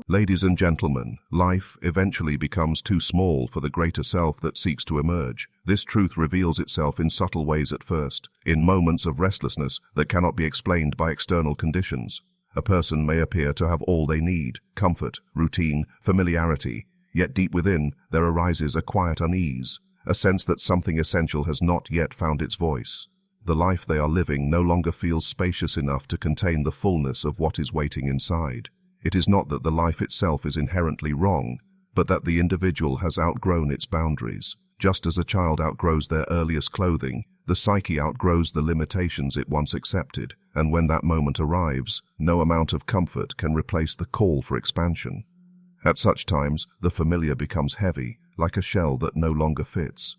Ladies and gentlemen, life eventually becomes too small for the greater self that seeks to emerge. This truth reveals itself in subtle ways at first, in moments of restlessness that cannot be explained by external conditions. A person may appear to have all they need: comfort, routine, familiarity. Yet deep within, there arises a quiet unease, a sense that something essential has not yet found its voice. The life they are living no longer feels spacious enough to contain the fullness of what is waiting inside. It is not that the life itself is inherently wrong, but that the individual has outgrown its boundaries. Just as a child outgrows their earliest clothing, the psyche outgrows the limitations it once accepted, and when that moment arrives, no amount of comfort can replace the call for expansion. At such times, the familiar becomes heavy, like a shell that no longer fits.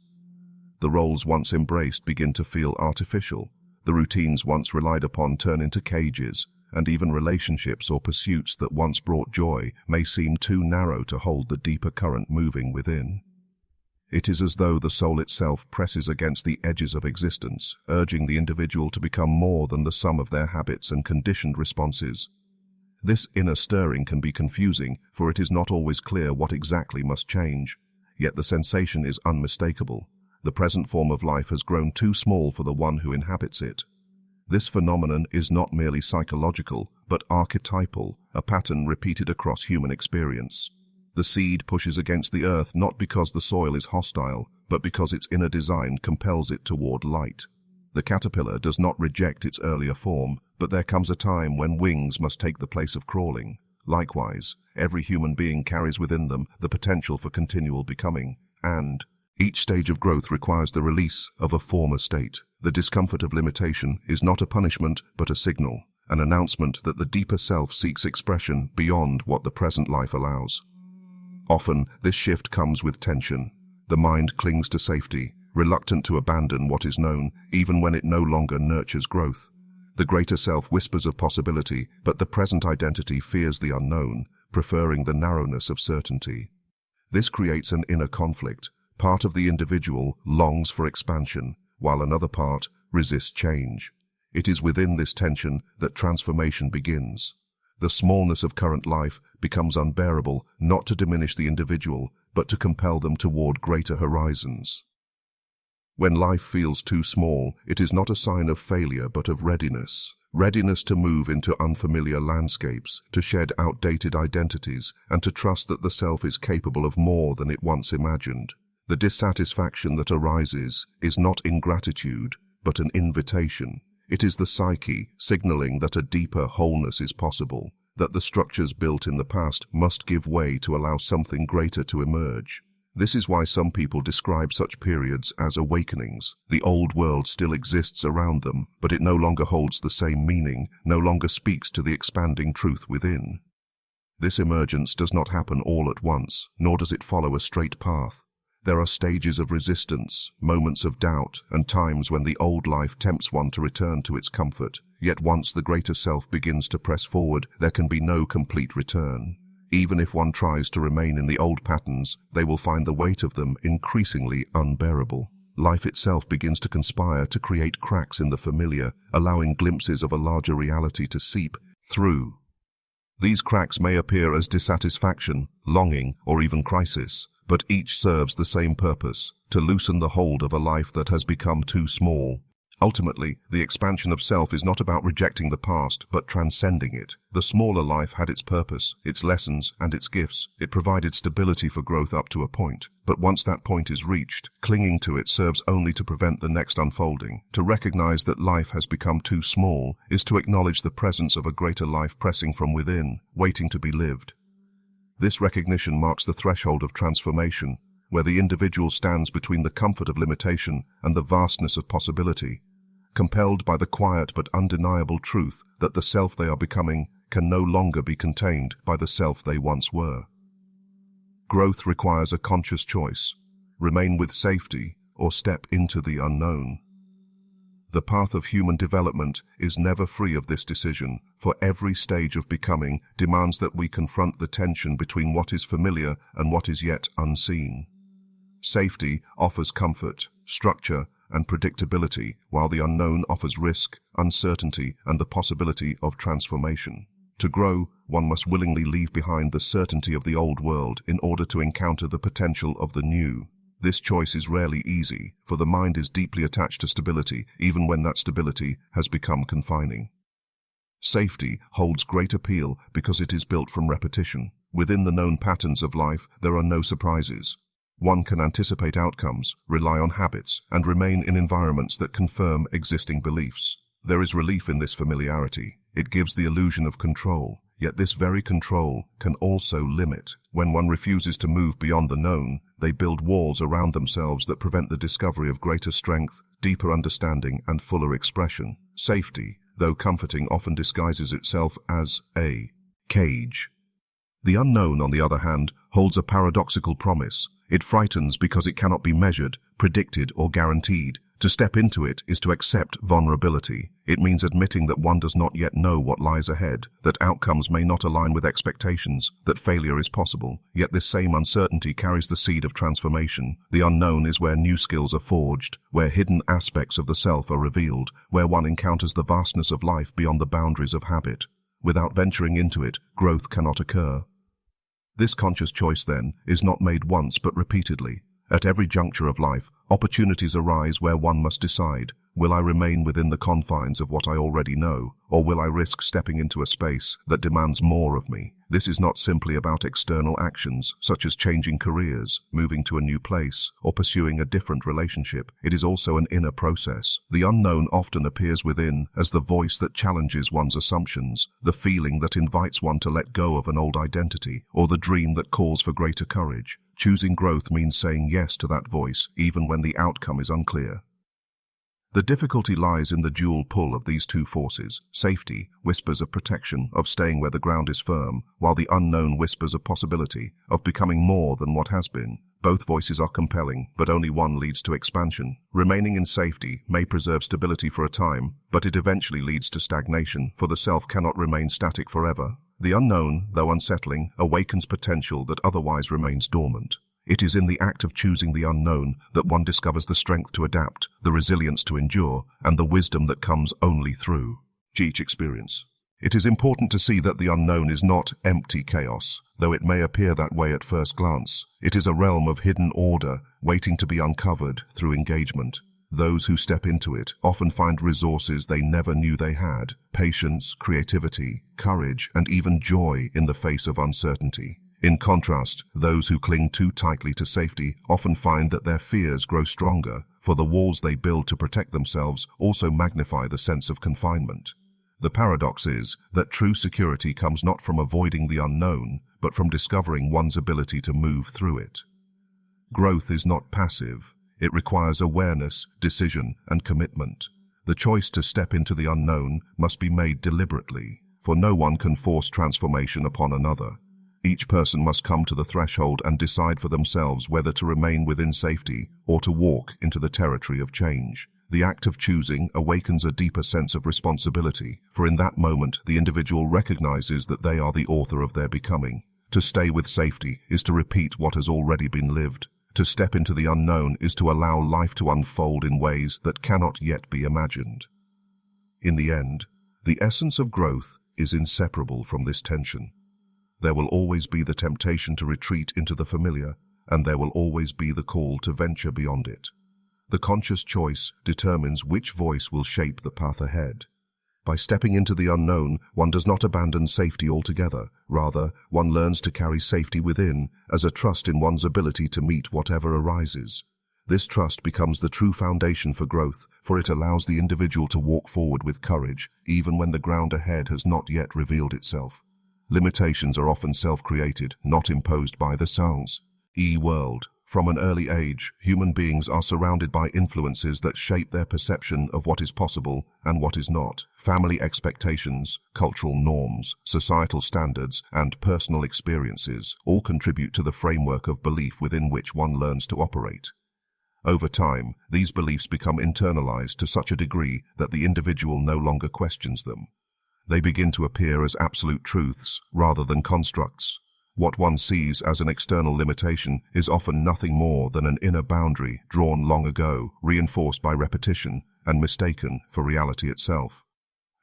The roles once embraced begin to feel artificial. The routines once relied upon turn into cages, and even relationships or pursuits that once brought joy may seem too narrow to hold the deeper current moving within. It is as though the soul itself presses against the edges of existence, urging the individual to become more than the sum of their habits and conditioned responses. This inner stirring can be confusing, for it is not always clear what exactly must change. Yet the sensation is unmistakable. The present form of life has grown too small for the one who inhabits it. This phenomenon is not merely psychological, but archetypal, a pattern repeated across human experience. The seed pushes against the earth not because the soil is hostile, but because its inner design compels it toward light. The caterpillar does not reject its earlier form, but there comes a time when wings must take the place of crawling. Likewise, every human being carries within them the potential for continual becoming, and each stage of growth requires the release of a former state. The discomfort of limitation is not a punishment, but a signal, an announcement that the deeper self seeks expression beyond what the present life allows. Often, this shift comes with tension. The mind clings to safety, reluctant to abandon what is known, even when it no longer nurtures growth. The greater self whispers of possibility, but the present identity fears the unknown, preferring the narrowness of certainty. This creates an inner conflict. Part of the individual longs for expansion, while another part resists change. It is within this tension that transformation begins. The smallness of current life becomes unbearable, not to diminish the individual, but to compel them toward greater horizons. When life feels too small, it is not a sign of failure but of readiness. Readiness to move into unfamiliar landscapes, to shed outdated identities, and to trust that the self is capable of more than it once imagined. The dissatisfaction that arises is not ingratitude, but an invitation. It is the psyche signaling that a deeper wholeness is possible, that the structures built in the past must give way to allow something greater to emerge. This is why some people describe such periods as awakenings. The old world still exists around them, but it no longer holds the same meaning, no longer speaks to the expanding truth within. This emergence does not happen all at once, nor does it follow a straight path. There are stages of resistance, moments of doubt, and times when the old life tempts one to return to its comfort. Yet once the greater self begins to press forward, there can be no complete return. Even if one tries to remain in the old patterns, they will find the weight of them increasingly unbearable. Life itself begins to conspire to create cracks in the familiar, allowing glimpses of a larger reality to seep through. These cracks may appear as dissatisfaction, longing, or even crisis, but each serves the same purpose: to loosen the hold of a life that has become too small. Ultimately, the expansion of self is not about rejecting the past, but transcending it. The smaller life had its purpose, its lessons, and its gifts. It provided stability for growth up to a point. But once that point is reached, clinging to it serves only to prevent the next unfolding. To recognize that life has become too small is to acknowledge the presence of a greater life pressing from within, waiting to be lived. This recognition marks the threshold of transformation, where the individual stands between the comfort of limitation and the vastness of possibility, compelled by the quiet but undeniable truth that the self they are becoming can no longer be contained by the self they once were. Growth requires a conscious choice: remain with safety or step into the unknown. The path of human development is never free of this decision, for every stage of becoming demands that we confront the tension between what is familiar and what is yet unseen. Safety offers comfort, structure, and predictability, while the unknown offers risk, uncertainty, and the possibility of transformation. To grow, one must willingly leave behind the certainty of the old world in order to encounter the potential of the new. This choice is rarely easy, for the mind is deeply attached to stability, even when that stability has become confining. Safety holds great appeal because it is built from repetition. Within the known patterns of life, there are no surprises. One can anticipate outcomes, rely on habits, and remain in environments that confirm existing beliefs. There is relief in this familiarity. It gives the illusion of control, yet this very control can also limit. When one refuses to move beyond the known, they build walls around themselves that prevent the discovery of greater strength, deeper understanding, and fuller expression. Safety, though comforting, often disguises itself as a cage. The unknown, on the other hand, holds a paradoxical promise. It frightens because it cannot be measured, predicted, or guaranteed. To step into it is to accept vulnerability. It means admitting that one does not yet know what lies ahead, that outcomes may not align with expectations, that failure is possible. Yet this same uncertainty carries the seed of transformation. The unknown is where new skills are forged, where hidden aspects of the self are revealed, where one encounters the vastness of life beyond the boundaries of habit. Without venturing into it, growth cannot occur. This conscious choice, then, is not made once but repeatedly. At every juncture of life, opportunities arise where one must decide, will I remain within the confines of what I already know, or will I risk stepping into a space that demands more of me? This is not simply about external actions, such as changing careers, moving to a new place, or pursuing a different relationship. It is also an inner process. The unknown often appears within as the voice that challenges one's assumptions, the feeling that invites one to let go of an old identity, or the dream that calls for greater courage. Choosing growth means saying yes to that voice, even when the outcome is unclear. The difficulty lies in the dual pull of these two forces. Safety whispers of protection, of staying where the ground is firm, while the unknown whispers of possibility, of becoming more than what has been. Both voices are compelling, but only one leads to expansion. Remaining in safety may preserve stability for a time, but it eventually leads to stagnation, for the self cannot remain static forever. The unknown, though unsettling, awakens potential that otherwise remains dormant. It is in the act of choosing the unknown that one discovers the strength to adapt, the resilience to endure, and the wisdom that comes only through each experience. It is important to see that the unknown is not empty chaos, though it may appear that way at first glance. It is a realm of hidden order, waiting to be uncovered through engagement. Those who step into it often find resources they never knew they had: patience, creativity, courage, and even joy in the face of uncertainty. In contrast, those who cling too tightly to safety often find that their fears grow stronger, for the walls they build to protect themselves also magnify the sense of confinement. The paradox is that true security comes not from avoiding the unknown, but from discovering one's ability to move through it. Growth is not passive. It requires awareness, decision, and commitment. The choice to step into the unknown must be made deliberately, for no one can force transformation upon another. Each person must come to the threshold and decide for themselves whether to remain within safety or to walk into the territory of change. The act of choosing awakens a deeper sense of responsibility, for in that moment the individual recognizes that they are the author of their becoming. To stay with safety is to repeat what has already been lived. To step into the unknown is to allow life to unfold in ways that cannot yet be imagined. In the end, the essence of growth is inseparable from this tension. There will always be the temptation to retreat into the familiar, and there will always be the call to venture beyond it. The conscious choice determines which voice will shape the path ahead. By stepping into the unknown, one does not abandon safety altogether. Rather, one learns to carry safety within as a trust in one's ability to meet whatever arises. This trust becomes the true foundation for growth, for it allows the individual to walk forward with courage, even when the ground ahead has not yet revealed itself. Limitations are often self-created, not imposed by the sans world. From an early age, human beings are surrounded by influences that shape their perception of what is possible and what is not. Family expectations, cultural norms, societal standards, and personal experiences all contribute to the framework of belief within which one learns to operate. Over time, these beliefs become internalized to such a degree that the individual no longer questions them. They begin to appear as absolute truths rather than constructs. What one sees as an external limitation is often nothing more than an inner boundary drawn long ago, reinforced by repetition, and mistaken for reality itself.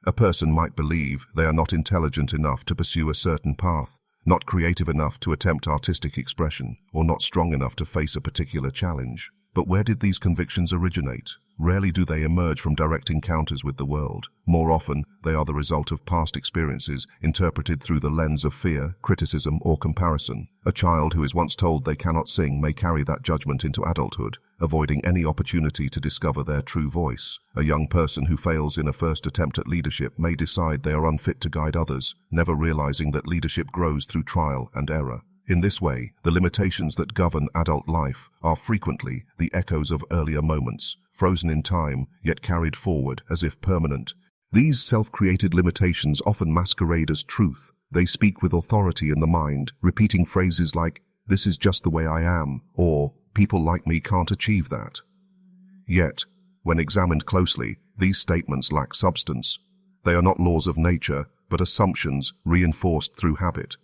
A person might believe they are not intelligent enough to pursue a certain path, not creative enough to attempt artistic expression, or not strong enough to face a particular challenge. But where did these convictions originate? Rarely do they emerge from direct encounters with the world. More often, they are the result of past experiences interpreted through the lens of fear, criticism, or comparison. A child who is once told they cannot sing may carry that judgment into adulthood, avoiding any opportunity to discover their true voice. A young person who fails in a first attempt at leadership may decide they are unfit to guide others, never realizing that leadership grows through trial and error. In this way, the limitations that govern adult life are frequently the echoes of earlier moments, frozen in time, yet carried forward as if permanent. These self-created limitations often masquerade as truth. They speak with authority in the mind, repeating phrases like, "This is just the way I am," or "People like me can't achieve that." Yet, when examined closely, these statements lack substance. They are not laws of nature, but assumptions reinforced through habit.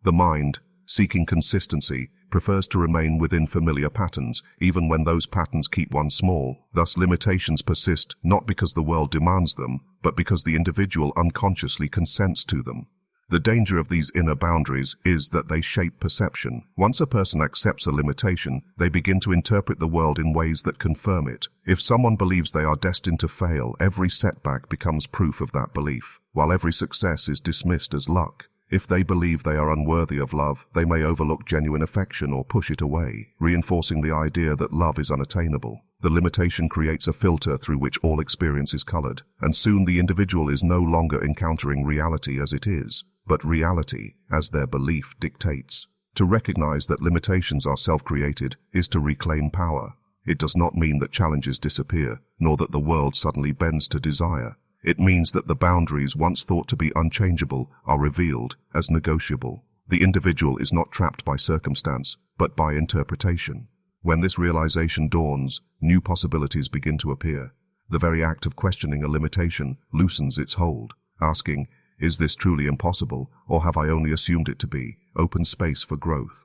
The mind, seeking consistency, prefers to remain within familiar patterns, even when those patterns keep one small. Thus, limitations persist not because the world demands them, but because the individual unconsciously consents to them. The danger of these inner boundaries is that they shape perception. Once a person accepts a limitation, they begin to interpret the world in ways that confirm it. If someone believes they are destined to fail, every setback becomes proof of that belief, while every success is dismissed as luck. If they believe they are unworthy of love, they may overlook genuine affection or push it away, reinforcing the idea that love is unattainable. The limitation creates a filter through which all experience is colored, and soon the individual is no longer encountering reality as it is, but reality as their belief dictates. To recognize that limitations are self-created is to reclaim power. It does not mean that challenges disappear, nor that the world suddenly bends to desire. It means that the boundaries once thought to be unchangeable are revealed as negotiable. The individual is not trapped by circumstance, but by interpretation. When this realization dawns, new possibilities begin to appear. The very act of questioning a limitation loosens its hold, asking, "Is this truly impossible, or have I only assumed it to be?" opens space for growth.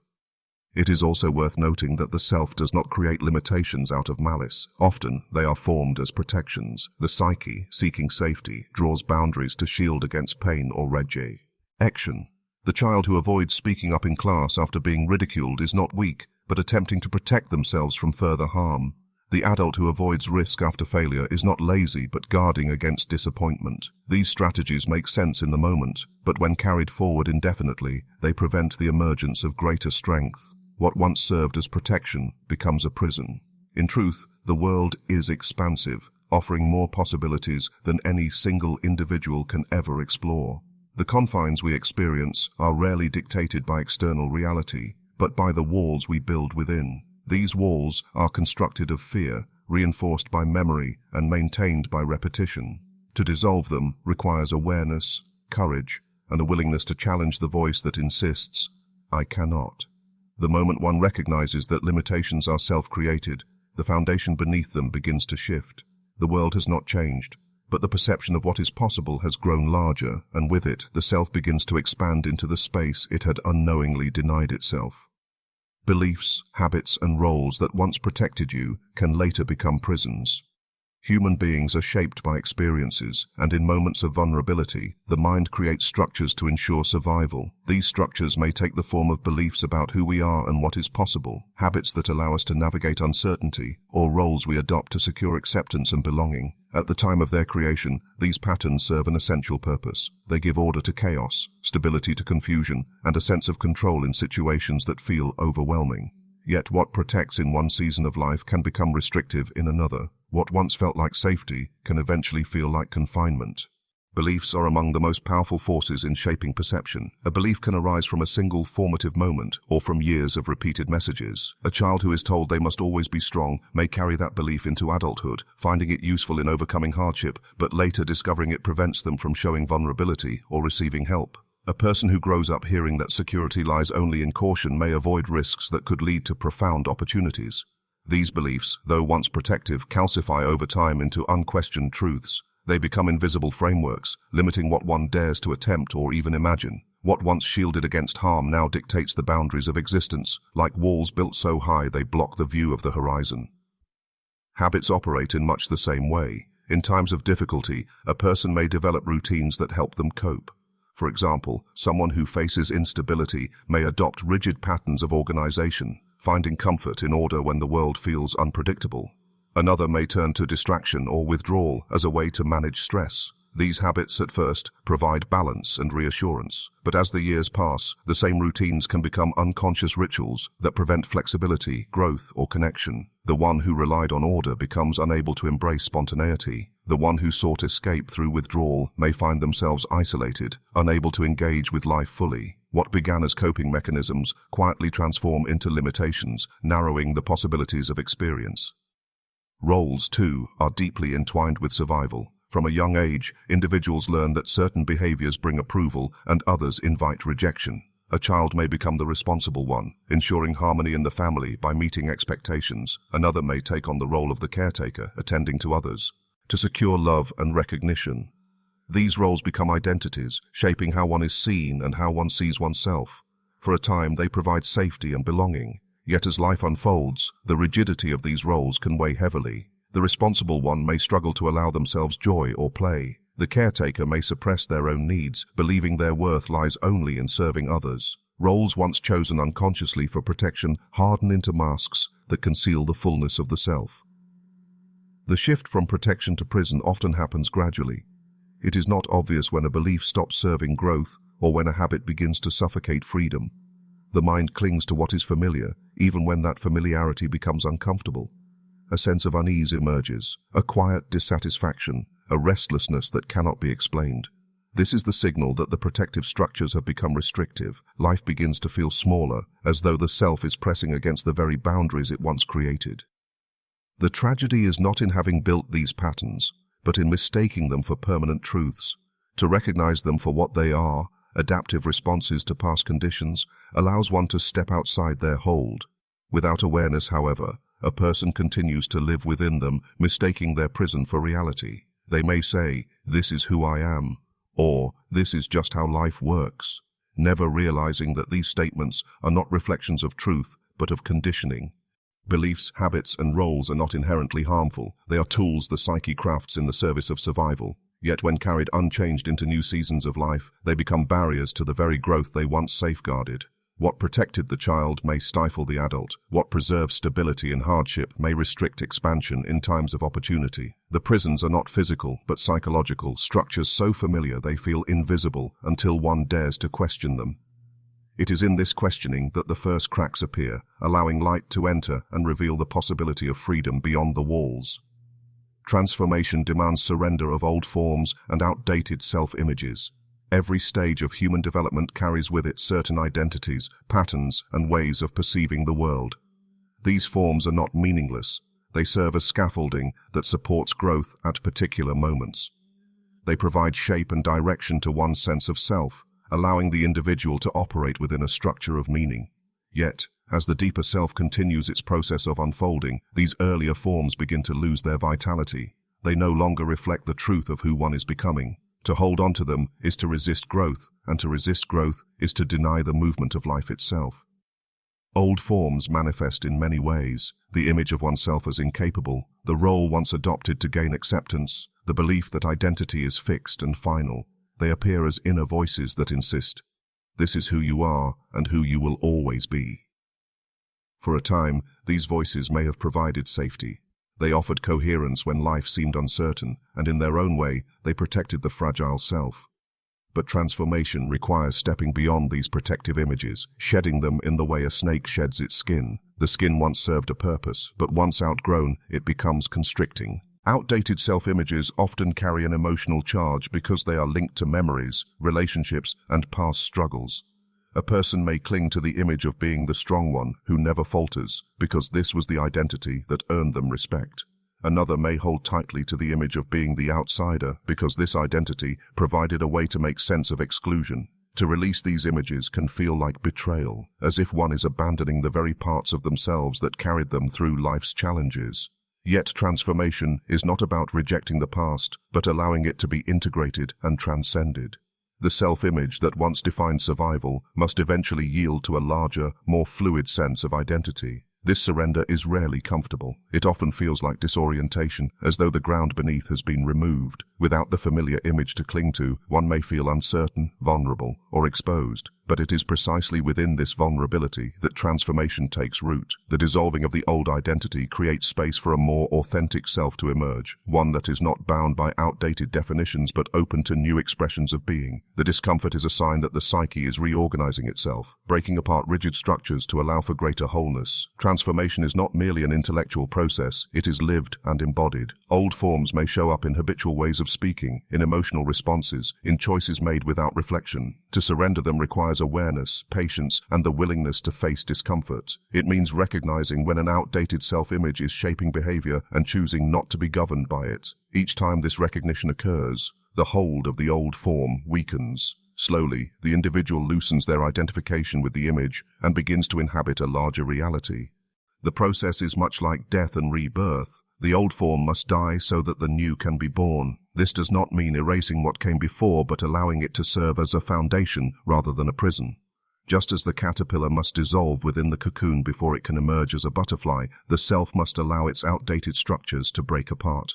It is also worth noting that the self does not create limitations out of malice. Often, they are formed as protections. The psyche, seeking safety, draws boundaries to shield against pain or rejection. The child who avoids speaking up in class after being ridiculed is not weak, but attempting to protect themselves from further harm. The adult who avoids risk after failure is not lazy, but guarding against disappointment. These strategies make sense in the moment, but when carried forward indefinitely, they prevent the emergence of greater strength. What once served as protection becomes a prison. In truth, the world is expansive, offering more possibilities than any single individual can ever explore. The confines we experience are rarely dictated by external reality, but by the walls we build within. These walls are constructed of fear, reinforced by memory, and maintained by repetition. To dissolve them requires awareness, courage, and a willingness to challenge the voice that insists, "I cannot." The moment one recognizes that limitations are self-created, the foundation beneath them begins to shift. The world has not changed, but the perception of what is possible has grown larger, and with it, the self begins to expand into the space it had unknowingly denied itself. Beliefs, habits, and roles that once protected you can later become prisons. Human beings are shaped by experiences, and in moments of vulnerability, the mind creates structures to ensure survival. These structures may take the form of beliefs about who we are and what is possible, habits that allow us to navigate uncertainty, or roles we adopt to secure acceptance and belonging. At the time of their creation, these patterns serve an essential purpose. They give order to chaos, stability to confusion, and a sense of control in situations that feel overwhelming. Yet what protects in one season of life can become restrictive in another. What once felt like safety can eventually feel like confinement. Beliefs are among the most powerful forces in shaping perception. A belief can arise from a single formative moment or from years of repeated messages. A child who is told they must always be strong may carry that belief into adulthood, finding it useful in overcoming hardship, but later discovering it prevents them from showing vulnerability or receiving help. A person who grows up hearing that security lies only in caution may avoid risks that could lead to profound opportunities. These beliefs, though once protective, calcify over time into unquestioned truths. They become invisible frameworks, limiting what one dares to attempt or even imagine. What once shielded against harm now dictates the boundaries of existence, like walls built so high they block the view of the horizon. Habits operate in much the same way. In times of difficulty, a person may develop routines that help them cope. For example, someone who faces instability may adopt rigid patterns of organization, finding comfort in order when the world feels unpredictable. Another may turn to distraction or withdrawal as a way to manage stress. These habits at first provide balance and reassurance, but as the years pass, the same routines can become unconscious rituals that prevent flexibility, growth, or connection. The one who relied on order becomes unable to embrace spontaneity. The one who sought escape through withdrawal may find themselves isolated, unable to engage with life fully. What began as coping mechanisms quietly transform into limitations, narrowing the possibilities of experience. Roles, too, are deeply entwined with survival. From a young age, individuals learn that certain behaviors bring approval and others invite rejection. A child may become the responsible one, ensuring harmony in the family by meeting expectations. Another may take on the role of the caretaker, attending to others, to secure love and recognition. These roles become identities, shaping how one is seen and how one sees oneself. For a time, they provide safety and belonging. Yet as life unfolds, the rigidity of these roles can weigh heavily. The responsible one may struggle to allow themselves joy or play. The caretaker may suppress their own needs, believing their worth lies only in serving others. Roles once chosen unconsciously for protection harden into masks that conceal the fullness of the self. The shift from protection to prison often happens gradually. It is not obvious when a belief stops serving growth or when a habit begins to suffocate freedom. The mind clings to what is familiar, even when that familiarity becomes uncomfortable. A sense of unease emerges, a quiet dissatisfaction, a restlessness that cannot be explained. This is the signal that the protective structures have become restrictive. Life begins to feel smaller, as though the self is pressing against the very boundaries it once created. The tragedy is not in having built these patterns, but in mistaking them for permanent truths. To recognize them for what they are, adaptive responses to past conditions, allows one to step outside their hold. Without awareness, however, a person continues to live within them, mistaking their prison for reality. They may say, "This is who I am," or "This is just how life works," never realizing that these statements are not reflections of truth, but of conditioning. Beliefs, habits, and roles are not inherently harmful. They are tools the psyche crafts in the service of survival. Yet when carried unchanged into new seasons of life, they become barriers to the very growth they once safeguarded. What protected the child may stifle the adult. What preserves stability in hardship may restrict expansion in times of opportunity. The prisons are not physical, but psychological, structures so familiar they feel invisible until one dares to question them. It is in this questioning that the first cracks appear, allowing light to enter and reveal the possibility of freedom beyond the walls. Transformation demands surrender of old forms and outdated self-images. Every stage of human development carries with it certain identities, patterns, and ways of perceiving the world. These forms are not meaningless. They serve as scaffolding that supports growth at particular moments. They provide shape and direction to one's sense of self, allowing the individual to operate within a structure of meaning. Yet, as the deeper self continues its process of unfolding, these earlier forms begin to lose their vitality. They no longer reflect the truth of who one is becoming. To hold on to them is to resist growth, and to resist growth is to deny the movement of life itself. Old forms manifest in many ways: the image of oneself as incapable, the role once adopted to gain acceptance, the belief that identity is fixed and final. They appear as inner voices that insist, "This is who you are and who you will always be." For a time, these voices may have provided safety. They offered coherence when life seemed uncertain, and in their own way, they protected the fragile self. But transformation requires stepping beyond these protective images, shedding them in the way a snake sheds its skin. The skin once served a purpose, but once outgrown, it becomes constricting. Outdated self-images often carry an emotional charge because they are linked to memories, relationships, and past struggles. A person may cling to the image of being the strong one who never falters, because this was the identity that earned them respect. Another may hold tightly to the image of being the outsider, because this identity provided a way to make sense of exclusion. To release these images can feel like betrayal, as if one is abandoning the very parts of themselves that carried them through life's challenges. Yet transformation is not about rejecting the past, but allowing it to be integrated and transcended. The self-image that once defined survival must eventually yield to a larger, more fluid sense of identity. This surrender is rarely comfortable. It often feels like disorientation, as though the ground beneath has been removed. Without the familiar image to cling to, one may feel uncertain, vulnerable, or exposed. But it is precisely within this vulnerability that transformation takes root. The dissolving of the old identity creates space for a more authentic self to emerge, one that is not bound by outdated definitions but open to new expressions of being. The discomfort is a sign that the psyche is reorganizing itself, breaking apart rigid structures to allow for greater wholeness. Transformation is not merely an intellectual process, it is lived and embodied. Old forms may show up in habitual ways of speaking, in emotional responses, in choices made without reflection. To surrender them requires awareness, patience, and the willingness to face discomfort. It means recognizing when an outdated self-image is shaping behavior and choosing not to be governed by it. Each time this recognition occurs, the hold of the old form weakens. Slowly, the individual loosens their identification with the image and begins to inhabit a larger reality. The process is much like death and rebirth. The old form must die so that the new can be born. This does not mean erasing what came before, but allowing it to serve as a foundation rather than a prison. Just as the caterpillar must dissolve within the cocoon before it can emerge as a butterfly, the self must allow its outdated structures to break apart.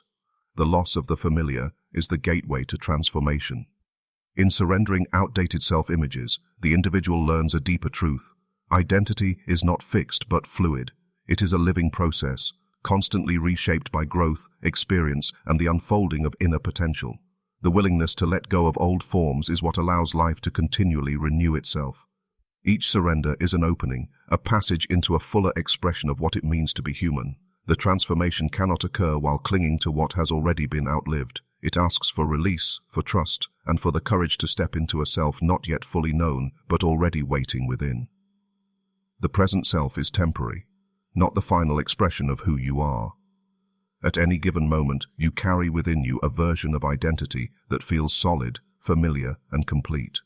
The loss of the familiar is the gateway to transformation. In surrendering outdated self-images, the individual learns a deeper truth. Identity is not fixed but fluid. It is a living process, constantly reshaped by growth, experience, and the unfolding of inner potential. The willingness to let go of old forms is what allows life to continually renew itself. Each surrender is an opening, a passage into a fuller expression of what it means to be human. The transformation cannot occur while clinging to what has already been outlived. It asks for release, for trust, and for the courage to step into a self not yet fully known, but already waiting within. The present self is temporary, not the final expression of who you are. At any given moment, you carry within you a version of identity that feels solid, familiar, and complete.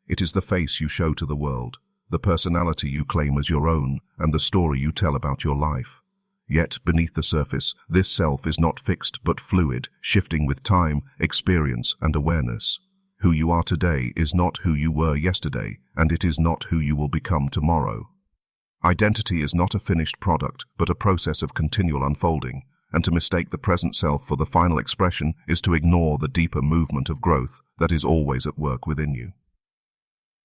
It is the face you show to the world, the personality you claim as your own, and the story you tell about your life. Yet, beneath the surface, this self is not fixed but fluid, shifting with time, experience, and awareness. Who you are today is not who you were yesterday, and it is not who you will become tomorrow. Identity is not a finished product, but a process of continual unfolding, and to mistake the present self for the final expression is to ignore the deeper movement of growth that is always at work within you.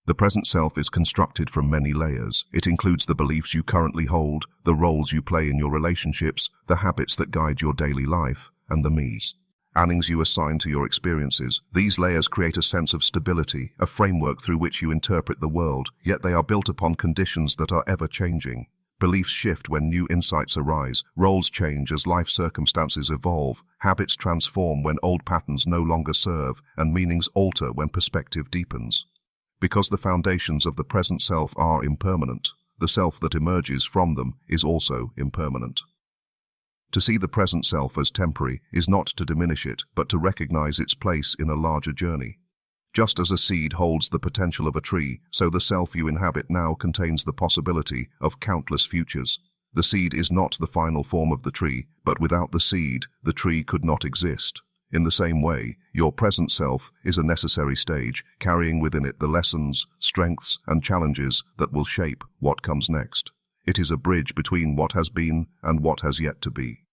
The present self is constructed from many layers. It includes the beliefs you currently hold, the roles you play in your relationships, the habits that guide your daily life, and the me's. Annings you assign to your experiences. These layers create a sense of stability, a framework through which you interpret the world, yet they are built upon conditions that are ever-changing. Beliefs shift when new insights arise, roles change as life circumstances evolve, habits transform when old patterns no longer serve, and meanings alter when perspective deepens. Because the foundations of the present self are impermanent, the self that emerges from them is also impermanent. To see the present self as temporary is not to diminish it, but to recognize its place in a larger journey. Just as a seed holds the potential of a tree, so the self you inhabit now contains the possibility of countless futures. The seed is not the final form of the tree, but without the seed, the tree could not exist. In the same way, your present self is a necessary stage, carrying within it the lessons, strengths, and challenges that will shape what comes next. It is a bridge between what has been and what has yet to be.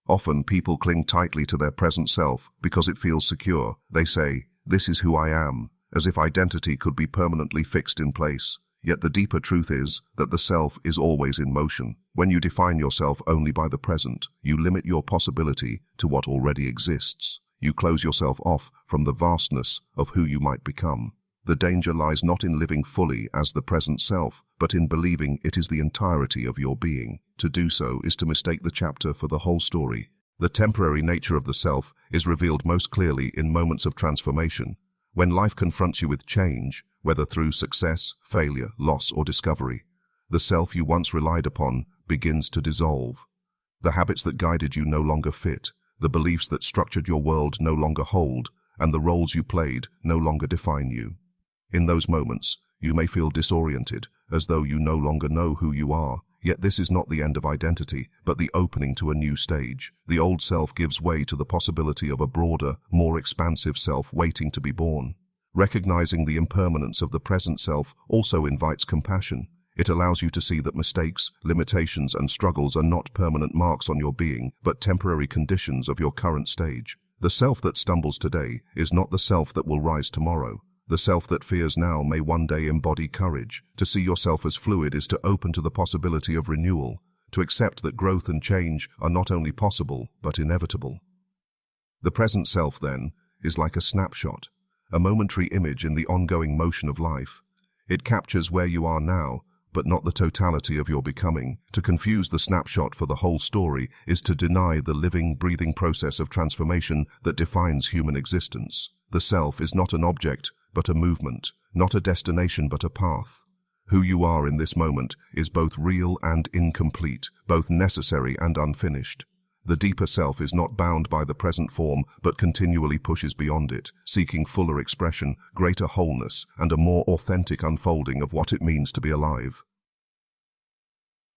Often people cling tightly to their present self because it feels secure. They say, "This is who I am," as if identity could be permanently fixed in place. Yet the deeper truth is that the self is always in motion. When you define yourself only by the present, you limit your possibility to what already exists. You close yourself off from the vastness of who you might become. The danger lies not in living fully as the present self, but in believing it is the entirety of your being. To do so is to mistake the chapter for the whole story. The temporary nature of the self is revealed most clearly in moments of transformation. When life confronts you with change, whether through success, failure, loss, or discovery, the self you once relied upon begins to dissolve. The habits that guided you no longer fit, the beliefs that structured your world no longer hold, and the roles you played no longer define you. In those moments, you may feel disoriented, as though you no longer know who you are. Yet this is not the end of identity, but the opening to a new stage. The old self gives way to the possibility of a broader, more expansive self waiting to be born. Recognizing the impermanence of the present self also invites compassion. It allows you to see that mistakes, limitations, and struggles are not permanent marks on your being, but temporary conditions of your current stage. The self that stumbles today is not the self that will rise tomorrow. The self that fears now may one day embody courage. To see yourself as fluid is to open to the possibility of renewal, to accept that growth and change are not only possible, but inevitable. The present self, then, is like a snapshot, a momentary image in the ongoing motion of life. It captures where you are now, but not the totality of your becoming. To confuse the snapshot for the whole story is to deny the living, breathing process of transformation that defines human existence. The self is not an object, but a movement, not a destination, but a path. Who you are in this moment is both real and incomplete, both necessary and unfinished. The deeper self is not bound by the present form, but continually pushes beyond it, seeking fuller expression, greater wholeness, and a more authentic unfolding of what it means to be alive.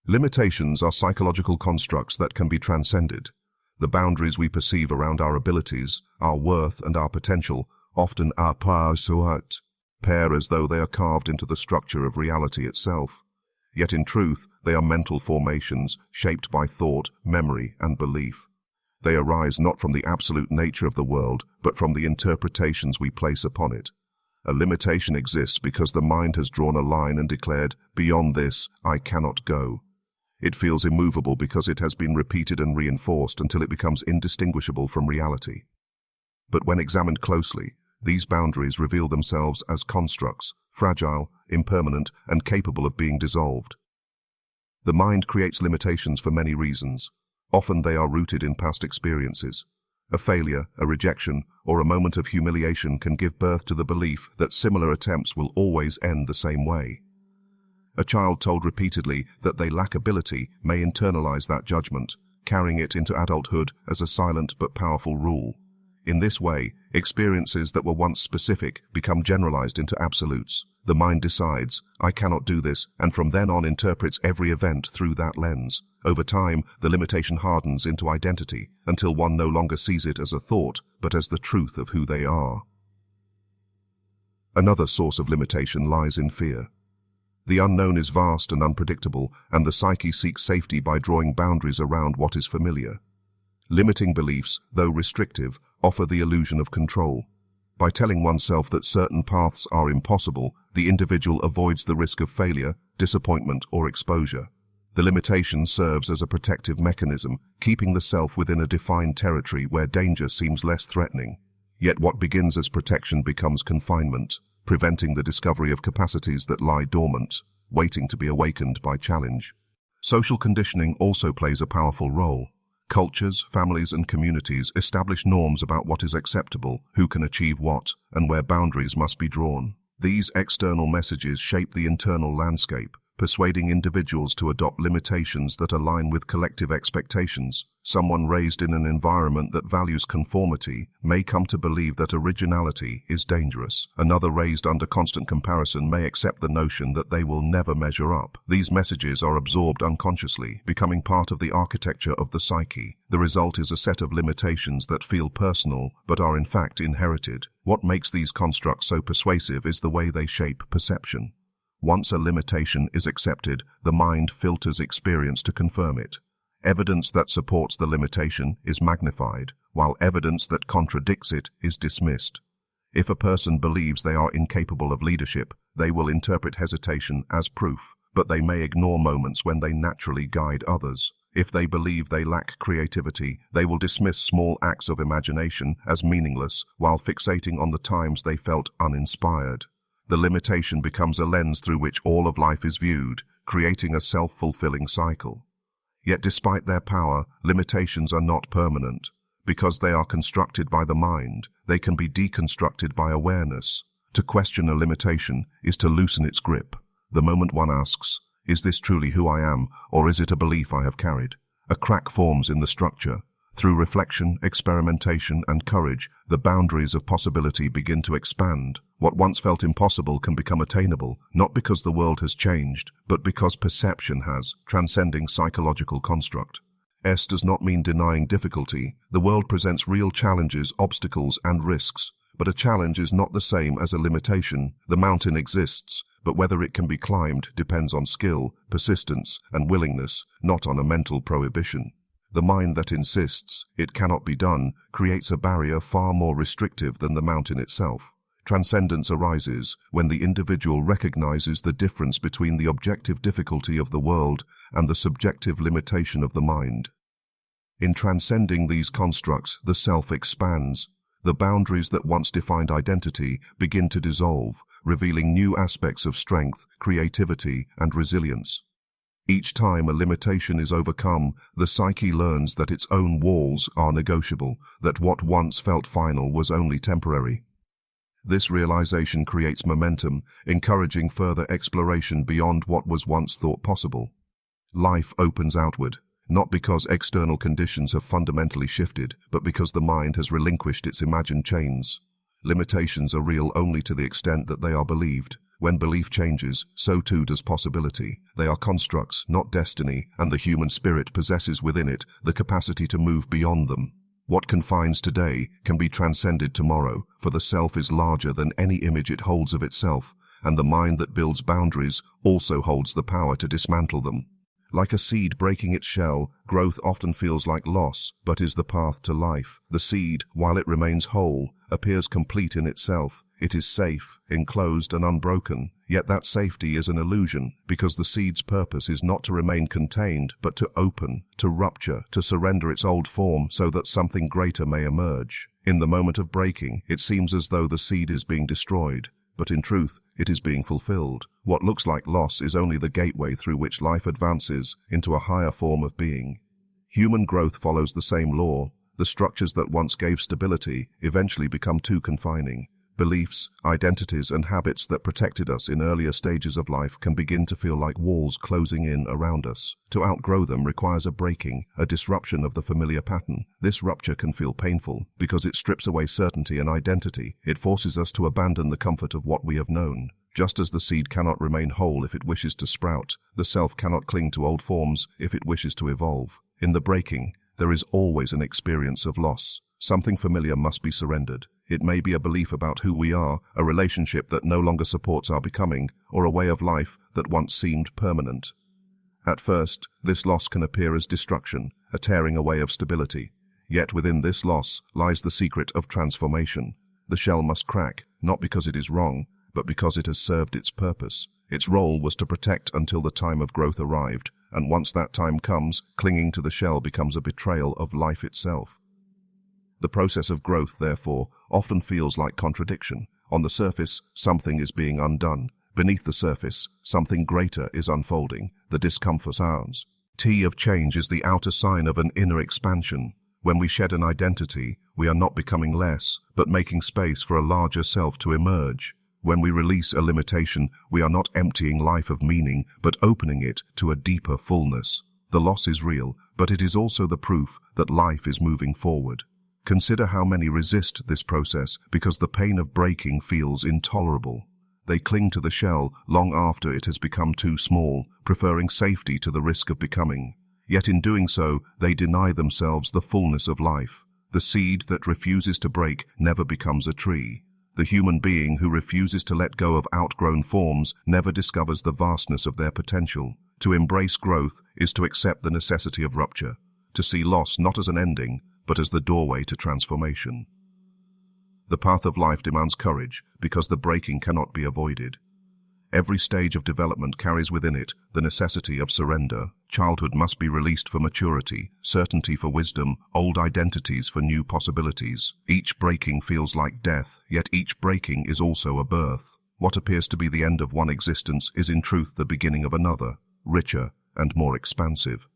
Limitations are psychological constructs that can be transcended. The boundaries we perceive around our abilities, our worth, and our potential often appear as though they are carved into the structure of reality itself. Yet in truth, they are mental formations shaped by thought, memory, and belief. They arise not from the absolute nature of the world, but from the interpretations we place upon it. A limitation exists because the mind has drawn a line and declared, "Beyond this, I cannot go." It feels immovable because it has been repeated and reinforced until it becomes indistinguishable from reality. But when examined closely, these boundaries reveal themselves as constructs, fragile, impermanent, and capable of being dissolved. The mind creates limitations for many reasons. Often they are rooted in past experiences. A failure, a rejection, or a moment of humiliation can give birth to the belief that similar attempts will always end the same way. A child told repeatedly that they lack ability may internalize that judgment, carrying it into adulthood as a silent but powerful rule. In this way, experiences that were once specific become generalized into absolutes. The mind decides, "I cannot do this," and from then on interprets every event through that lens. Over time, the limitation hardens into identity, until one no longer sees it as a thought, but as the truth of who they are. Another source of limitation lies in fear. The unknown is vast and unpredictable, and the psyche seeks safety by drawing boundaries around what is familiar. Limiting beliefs, though restrictive, offer the illusion of control. By telling oneself that certain paths are impossible, the individual avoids the risk of failure, disappointment, or exposure. The limitation serves as a protective mechanism, keeping the self within a defined territory where danger seems less threatening. Yet what begins as protection becomes confinement, preventing the discovery of capacities that lie dormant, waiting to be awakened by challenge. Social conditioning also plays a powerful role. Cultures, families, and communities establish norms about what is acceptable, who can achieve what, and where boundaries must be drawn. These external messages shape the internal landscape, persuading individuals to adopt limitations that align with collective expectations. Someone raised in an environment that values conformity may come to believe that originality is dangerous. Another raised under constant comparison may accept the notion that they will never measure up. These messages are absorbed unconsciously, becoming part of the architecture of the psyche. The result is a set of limitations that feel personal, but are in fact inherited. What makes these constructs so persuasive is the way they shape perception. Once a limitation is accepted, the mind filters experience to confirm it. Evidence that supports the limitation is magnified, while evidence that contradicts it is dismissed. If a person believes they are incapable of leadership, they will interpret hesitation as proof, but they may ignore moments when they naturally guide others. If they believe they lack creativity, they will dismiss small acts of imagination as meaningless, while fixating on the times they felt uninspired. The limitation becomes a lens through which all of life is viewed, creating a self-fulfilling cycle. Yet despite their power, limitations are not permanent. Because they are constructed by the mind, they can be deconstructed by awareness. To question a limitation is to loosen its grip. The moment one asks, "Is this truly who I am, or is it a belief I have carried?" a crack forms in the structure. Through reflection, experimentation, and courage, the boundaries of possibility begin to expand. What once felt impossible can become attainable, not because the world has changed, but because perception has, transcending psychological construct. S does not mean denying difficulty. The world presents real challenges, obstacles, and risks. But a challenge is not the same as a limitation. The mountain exists, but whether it can be climbed depends on skill, persistence, and willingness, not on a mental prohibition. The mind that insists it cannot be done creates a barrier far more restrictive than the mountain itself. Transcendence arises when the individual recognizes the difference between the objective difficulty of the world and the subjective limitation of the mind. In transcending these constructs, the self expands. The boundaries that once defined identity begin to dissolve, revealing new aspects of strength, creativity, and resilience. Each time a limitation is overcome, the psyche learns that its own walls are negotiable, that what once felt final was only temporary. This realization creates momentum, encouraging further exploration beyond what was once thought possible. Life opens outward, not because external conditions have fundamentally shifted, but because the mind has relinquished its imagined chains. Limitations are real only to the extent that they are believed. When belief changes, so too does possibility. They are constructs, not destiny, and the human spirit possesses within it the capacity to move beyond them. What confines today can be transcended tomorrow, for the self is larger than any image it holds of itself, and the mind that builds boundaries also holds the power to dismantle them. Like a seed breaking its shell, growth often feels like loss, but is the path to life. The seed, while it remains whole, appears complete in itself. It is safe, enclosed, and unbroken. Yet that safety is an illusion, because the seed's purpose is not to remain contained, but to open, to rupture, to surrender its old form so that something greater may emerge. In the moment of breaking, it seems as though the seed is being destroyed, but in truth, it is being fulfilled. What looks like loss is only the gateway through which life advances into a higher form of being. Human growth follows the same law. The structures that once gave stability eventually become too confining. Beliefs, identities, and habits that protected us in earlier stages of life can begin to feel like walls closing in around us. To outgrow them requires a breaking, a disruption of the familiar pattern. This rupture can feel painful because it strips away certainty and identity. It forces us to abandon the comfort of what we have known. Just as the seed cannot remain whole if it wishes to sprout, the self cannot cling to old forms if it wishes to evolve. In the breaking, there is always an experience of loss. Something familiar must be surrendered. It may be a belief about who we are, a relationship that no longer supports our becoming, or a way of life that once seemed permanent. At first, this loss can appear as destruction, a tearing away of stability. Yet within this loss lies the secret of transformation. The shell must crack, not because it is wrong, but because it has served its purpose. Its role was to protect until the time of growth arrived, and once that time comes, clinging to the shell becomes a betrayal of life itself. The process of growth, therefore, often feels like contradiction. On the surface, something is being undone. Beneath the surface, something greater is unfolding. The discomfort sounds. Of change is the outer sign of an inner expansion. When we shed an identity, we are not becoming less, but making space for a larger self to emerge. When we release a limitation, we are not emptying life of meaning, but opening it to a deeper fullness. The loss is real, but it is also the proof that life is moving forward. Consider how many resist this process because the pain of breaking feels intolerable. They cling to the shell long after it has become too small, preferring safety to the risk of becoming. Yet in doing so, they deny themselves the fullness of life. The seed that refuses to break never becomes a tree. The human being who refuses to let go of outgrown forms never discovers the vastness of their potential. To embrace growth is to accept the necessity of rupture, to see loss not as an ending, but as the doorway to transformation. The path of life demands courage because the breaking cannot be avoided. Every stage of development carries within it the necessity of surrender. Childhood must be released for maturity, certainty for wisdom, old identities for new possibilities. Each breaking feels like death, yet each breaking is also a birth. What appears to be the end of one existence is in truth the beginning of another, richer and more expansive.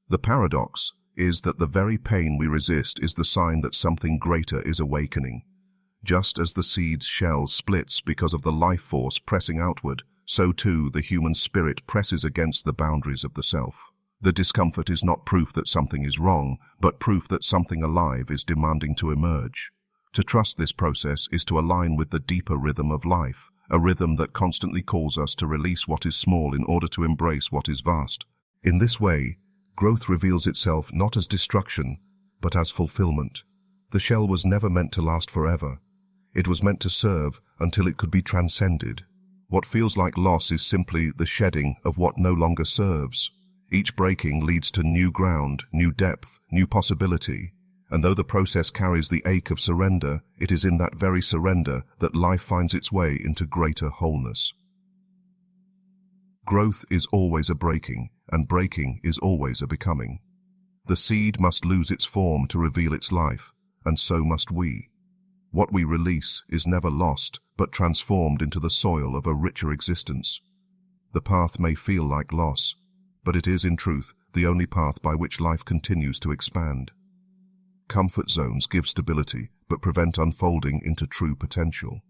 The paradox is that the very pain we resist is the sign that something greater is awakening. Just as the seed's shell splits because of the life force pressing outward, so too the human spirit presses against the boundaries of the self. The discomfort is not proof that something is wrong, but proof that something alive is demanding to emerge. To trust this process is to align with the deeper rhythm of life, a rhythm that constantly calls us to release what is small in order to embrace what is vast. In this way, growth reveals itself not as destruction, but as fulfillment. The shell was never meant to last forever. It was meant to serve until it could be transcended. What feels like loss is simply the shedding of what no longer serves. Each breaking leads to new ground, new depth, new possibility. And though the process carries the ache of surrender, it is in that very surrender that life finds its way into greater wholeness. Growth is always a breaking, and breaking is always a becoming. The seed must lose its form to reveal its life, and so must we. What we release is never lost, but transformed into the soil of a richer existence. The path may feel like loss, but it is in truth the only path by which life continues to expand. Comfort zones give stability, but prevent unfolding into true potential.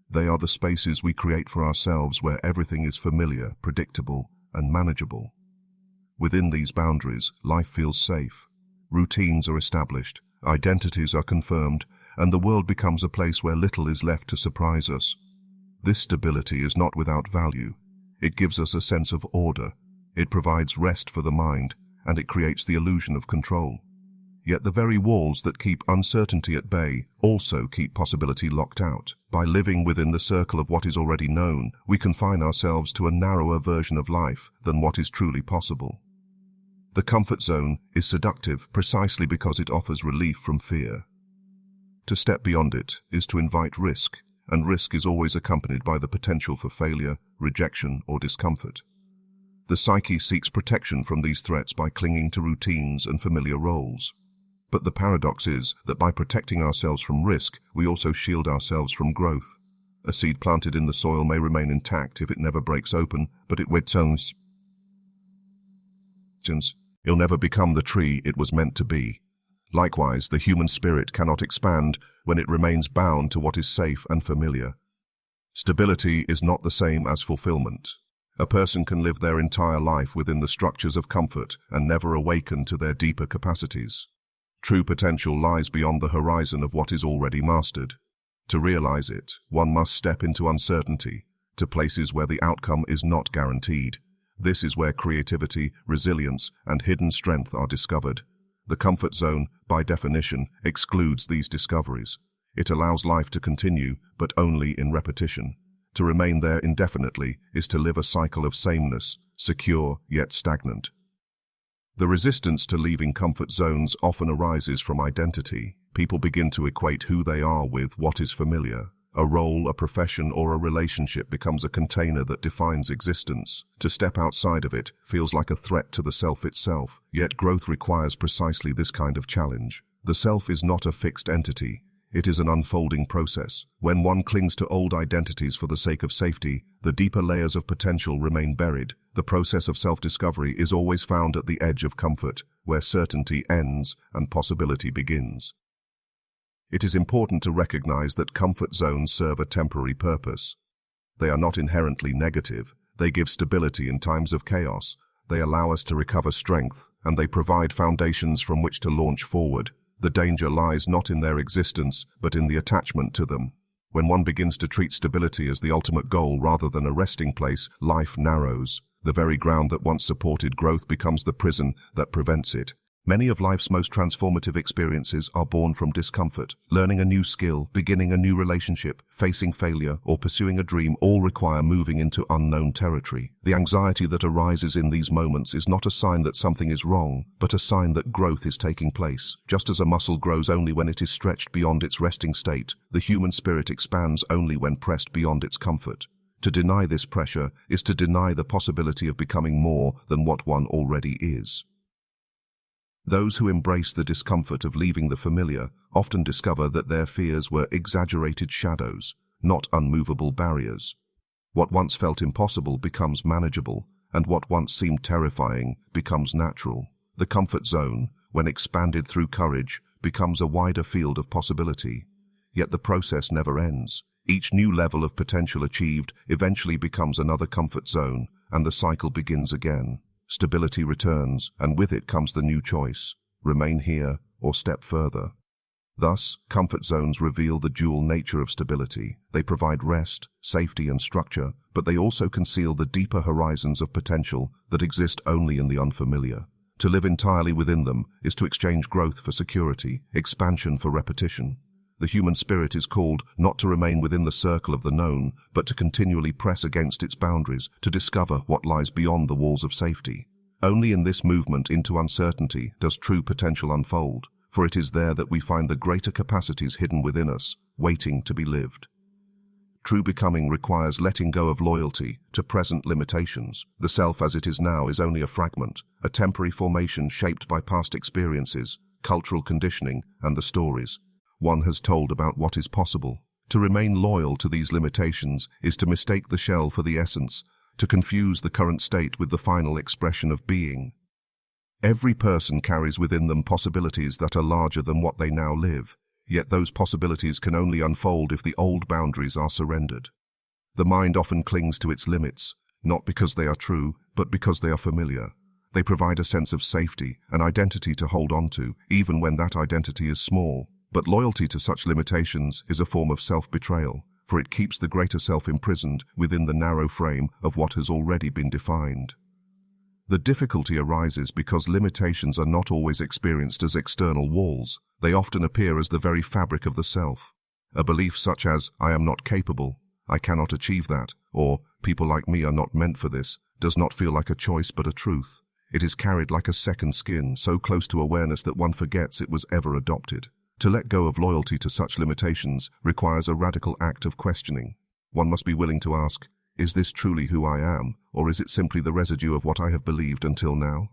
They are the spaces we create for ourselves where everything is familiar, predictable, and manageable. Within these boundaries, life feels safe. Routines are established, identities are confirmed, and the world becomes a place where little is left to surprise us. This stability is not without value. It gives us a sense of order. It provides rest for the mind, and it creates the illusion of control. Yet the very walls that keep uncertainty at bay also keep possibility locked out. By living within the circle of what is already known, we confine ourselves to a narrower version of life than what is truly possible. The comfort zone is seductive precisely because it offers relief from fear. To step beyond it is to invite risk, and risk is always accompanied by the potential for failure, rejection, or discomfort. The psyche seeks protection from these threats by clinging to routines and familiar roles. But the paradox is that by protecting ourselves from risk, we also shield ourselves from growth. A seed planted in the soil may remain intact if it never breaks open, but it withstands. It'll never become the tree it was meant to be. Likewise, the human spirit cannot expand when it remains bound to what is safe and familiar. Stability is not the same as fulfillment. A person can live their entire life within the structures of comfort and never awaken to their deeper capacities. True potential lies beyond the horizon of what is already mastered. To realize it, one must step into uncertainty, to places where the outcome is not guaranteed. This is where creativity, resilience, and hidden strength are discovered. The comfort zone, by definition, excludes these discoveries. It allows life to continue, but only in repetition. To remain there indefinitely is to live a cycle of sameness, secure yet stagnant. The resistance to leaving comfort zones often arises from identity. People begin to equate who they are with what is familiar. A role, a profession, or a relationship becomes a container that defines existence. To step outside of it feels like a threat to the self itself, yet growth requires precisely this kind of challenge. The self is not a fixed entity. It is an unfolding process. When one clings to old identities for the sake of safety, the deeper layers of potential remain buried. The process of self-discovery is always found at the edge of comfort, where certainty ends and possibility begins. It is important to recognize that comfort zones serve a temporary purpose. They are not inherently negative. They give stability in times of chaos. They allow us to recover strength, and they provide foundations from which to launch forward. The danger lies not in their existence, but in the attachment to them. When one begins to treat stability as the ultimate goal rather than a resting place, life narrows. The very ground that once supported growth becomes the prison that prevents it. Many of life's most transformative experiences are born from discomfort. Learning a new skill, beginning a new relationship, facing failure, or pursuing a dream all require moving into unknown territory. The anxiety that arises in these moments is not a sign that something is wrong, but a sign that growth is taking place. Just as a muscle grows only when it is stretched beyond its resting state, the human spirit expands only when pressed beyond its comfort. To deny this pressure is to deny the possibility of becoming more than what one already is. Those who embrace the discomfort of leaving the familiar often discover that their fears were exaggerated shadows, not unmovable barriers. What once felt impossible becomes manageable, and what once seemed terrifying becomes natural. The comfort zone, when expanded through courage, becomes a wider field of possibility. Yet the process never ends. Each new level of potential achieved eventually becomes another comfort zone, and the cycle begins again. Stability returns, and with it comes the new choice: remain here or step further. Thus, comfort zones reveal the dual nature of stability. They provide rest, safety, and structure, but they also conceal the deeper horizons of potential that exist only in the unfamiliar. To live entirely within them is to exchange growth for security, expansion for repetition. The human spirit is called not to remain within the circle of the known, but to continually press against its boundaries to discover what lies beyond the walls of safety. Only in this movement into uncertainty does true potential unfold, for it is there that we find the greater capacities hidden within us, waiting to be lived. True becoming requires letting go of loyalty to present limitations. The self as it is now is only a fragment, a temporary formation shaped by past experiences, cultural conditioning, and the stories one has told about what is possible. To remain loyal to these limitations is to mistake the shell for the essence, to confuse the current state with the final expression of being. Every person carries within them possibilities that are larger than what they now live. Yet those possibilities can only unfold if the old boundaries are surrendered. The mind often clings to its limits, not because they are true, but because they are familiar. They provide a sense of safety, an identity to hold on to, even when that identity is small. But loyalty to such limitations is a form of self-betrayal, for it keeps the greater self imprisoned within the narrow frame of what has already been defined. The difficulty arises because limitations are not always experienced as external walls. They often appear as the very fabric of the self. A belief such as, "I am not capable," "I cannot achieve that," or "people like me are not meant for this," does not feel like a choice but a truth. It is carried like a second skin, so close to awareness that one forgets it was ever adopted. To let go of loyalty to such limitations requires a radical act of questioning. One must be willing to ask, is this truly who I am, or is it simply the residue of what I have believed until now?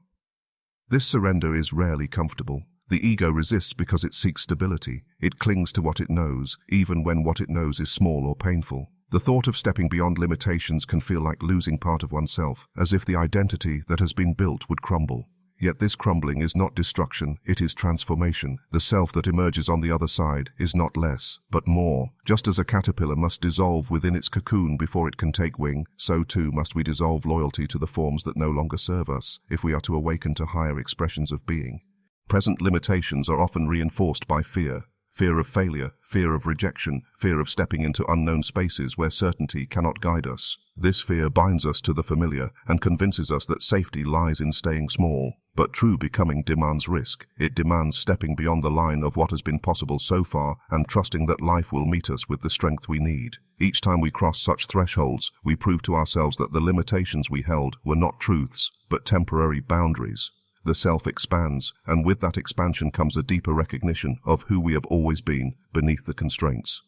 This surrender is rarely comfortable. The ego resists because it seeks stability. It clings to what it knows, even when what it knows is small or painful. The thought of stepping beyond limitations can feel like losing part of oneself, as if the identity that has been built would crumble. Yet this crumbling is not destruction, it is transformation. The self that emerges on the other side is not less, but more. Just as a caterpillar must dissolve within its cocoon before it can take wing, so too must we dissolve loyalty to the forms that no longer serve us, if we are to awaken to higher expressions of being. Present limitations are often reinforced by fear. Fear of failure, fear of rejection, fear of stepping into unknown spaces where certainty cannot guide us. This fear binds us to the familiar and convinces us that safety lies in staying small. But true becoming demands risk. It demands stepping beyond the line of what has been possible so far and trusting that life will meet us with the strength we need. Each time we cross such thresholds, we prove to ourselves that the limitations we held were not truths, but temporary boundaries. The self expands, and with that expansion comes a deeper recognition of who we have always been beneath the constraints.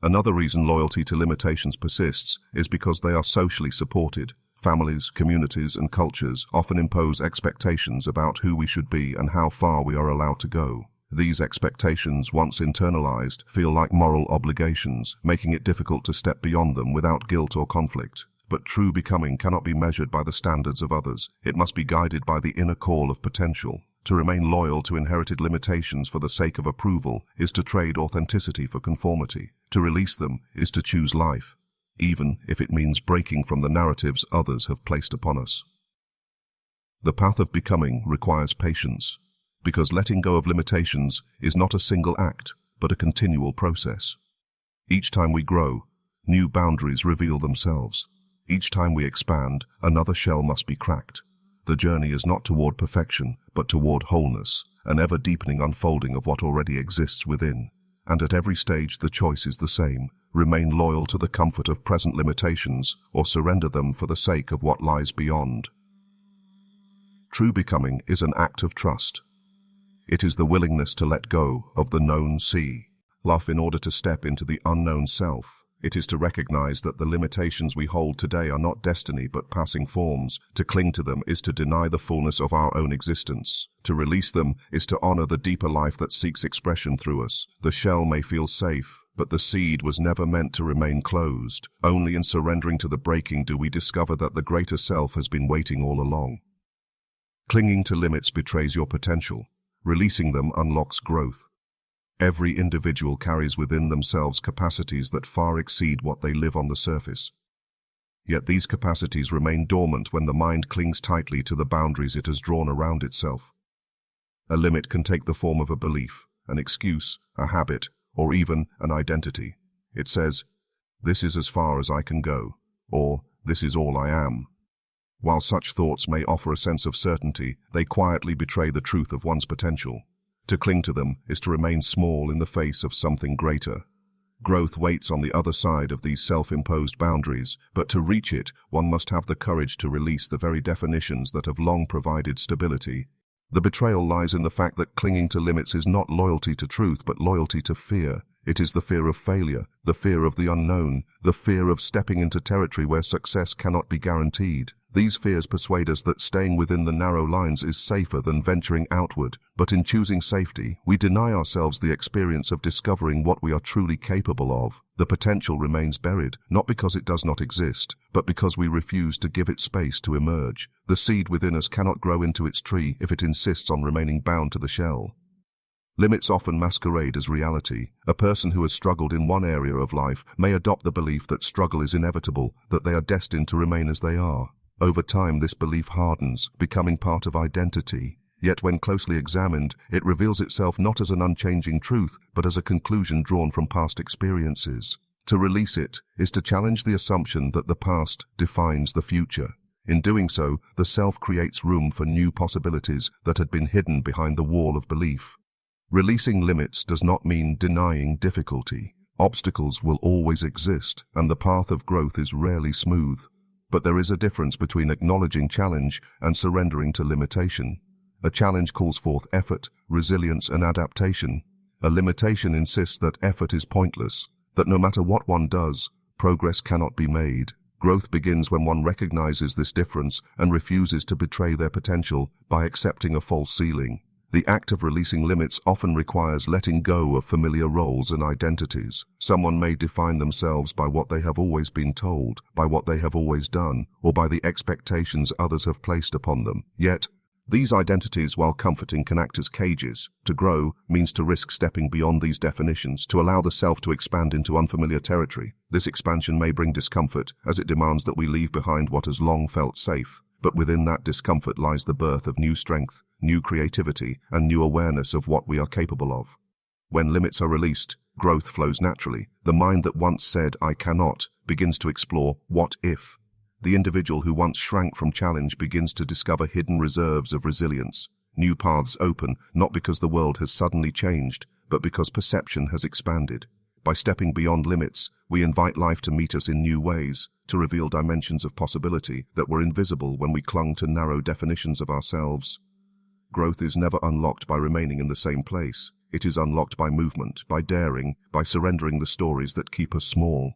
Another reason loyalty to limitations persists is because they are socially supported. Families, communities, and cultures often impose expectations about who we should be and how far we are allowed to go. These expectations, once internalized, feel like moral obligations, making it difficult to step beyond them without guilt or conflict. But true becoming cannot be measured by the standards of others. It must be guided by the inner call of potential. To remain loyal to inherited limitations for the sake of approval is to trade authenticity for conformity. To release them is to choose life, even if it means breaking from the narratives others have placed upon us. The path of becoming requires patience, because letting go of limitations is not a single act, but a continual process. Each time we grow, new boundaries reveal themselves. Each time we expand, another shell must be cracked. The journey is not toward perfection, but toward wholeness, an ever-deepening unfolding of what already exists within. And at every stage the choice is the same: remain loyal to the comfort of present limitations, or surrender them for the sake of what lies beyond. True becoming is an act of trust. It is the willingness to let go of the known sea, love in order to step into the unknown self. It is to recognize that the limitations we hold today are not destiny but passing forms. To cling to them is to deny the fullness of our own existence. To release them is to honor the deeper life that seeks expression through us. The shell may feel safe, but the seed was never meant to remain closed. Only in surrendering to the breaking do we discover that the greater self has been waiting all along. Clinging to limits betrays your potential. Releasing them unlocks growth. Every individual carries within themselves capacities that far exceed what they live on the surface. Yet these capacities remain dormant when the mind clings tightly to the boundaries it has drawn around itself. A limit can take the form of a belief, an excuse, a habit, or even an identity. It says, "This is as far as I can go," or "This is all I am." While such thoughts may offer a sense of certainty, they quietly betray the truth of one's potential. To cling to them is to remain small in the face of something greater. Growth waits on the other side of these self-imposed boundaries, but to reach it, one must have the courage to release the very definitions that have long provided stability. The betrayal lies in the fact that clinging to limits is not loyalty to truth, but loyalty to fear. It is the fear of failure, the fear of the unknown, the fear of stepping into territory where success cannot be guaranteed. These fears persuade us that staying within the narrow lines is safer than venturing outward, but in choosing safety, we deny ourselves the experience of discovering what we are truly capable of. The potential remains buried, not because it does not exist, but because we refuse to give it space to emerge. The seed within us cannot grow into its tree if it insists on remaining bound to the shell. Limits often masquerade as reality. A person who has struggled in one area of life may adopt the belief that struggle is inevitable, that they are destined to remain as they are. Over time, this belief hardens, becoming part of identity. Yet when closely examined, it reveals itself not as an unchanging truth, but as a conclusion drawn from past experiences. To release it is to challenge the assumption that the past defines the future. In doing so, the self creates room for new possibilities that had been hidden behind the wall of belief. Releasing limits does not mean denying difficulty. Obstacles will always exist, and the path of growth is rarely smooth. But there is a difference between acknowledging challenge and surrendering to limitation. A challenge calls forth effort, resilience, and adaptation. A limitation insists that effort is pointless, that no matter what one does, progress cannot be made. Growth begins when one recognizes this difference and refuses to betray their potential by accepting a false ceiling. The act of releasing limits often requires letting go of familiar roles and identities. Someone may define themselves by what they have always been told, by what they have always done, or by the expectations others have placed upon them. Yet, these identities, while comforting, can act as cages. To grow means to risk stepping beyond these definitions, to allow the self to expand into unfamiliar territory. This expansion may bring discomfort, as it demands that we leave behind what has long felt safe. But within that discomfort lies the birth of new strength, new creativity, and new awareness of what we are capable of. When limits are released, growth flows naturally. The mind that once said, "I cannot," begins to explore, "what if?" The individual who once shrank from challenge begins to discover hidden reserves of resilience. New paths open, not because the world has suddenly changed, but because perception has expanded. By stepping beyond limits, we invite life to meet us in new ways, to reveal dimensions of possibility that were invisible when we clung to narrow definitions of ourselves. Growth is never unlocked by remaining in the same place. It is unlocked by movement, by daring, by surrendering the stories that keep us small.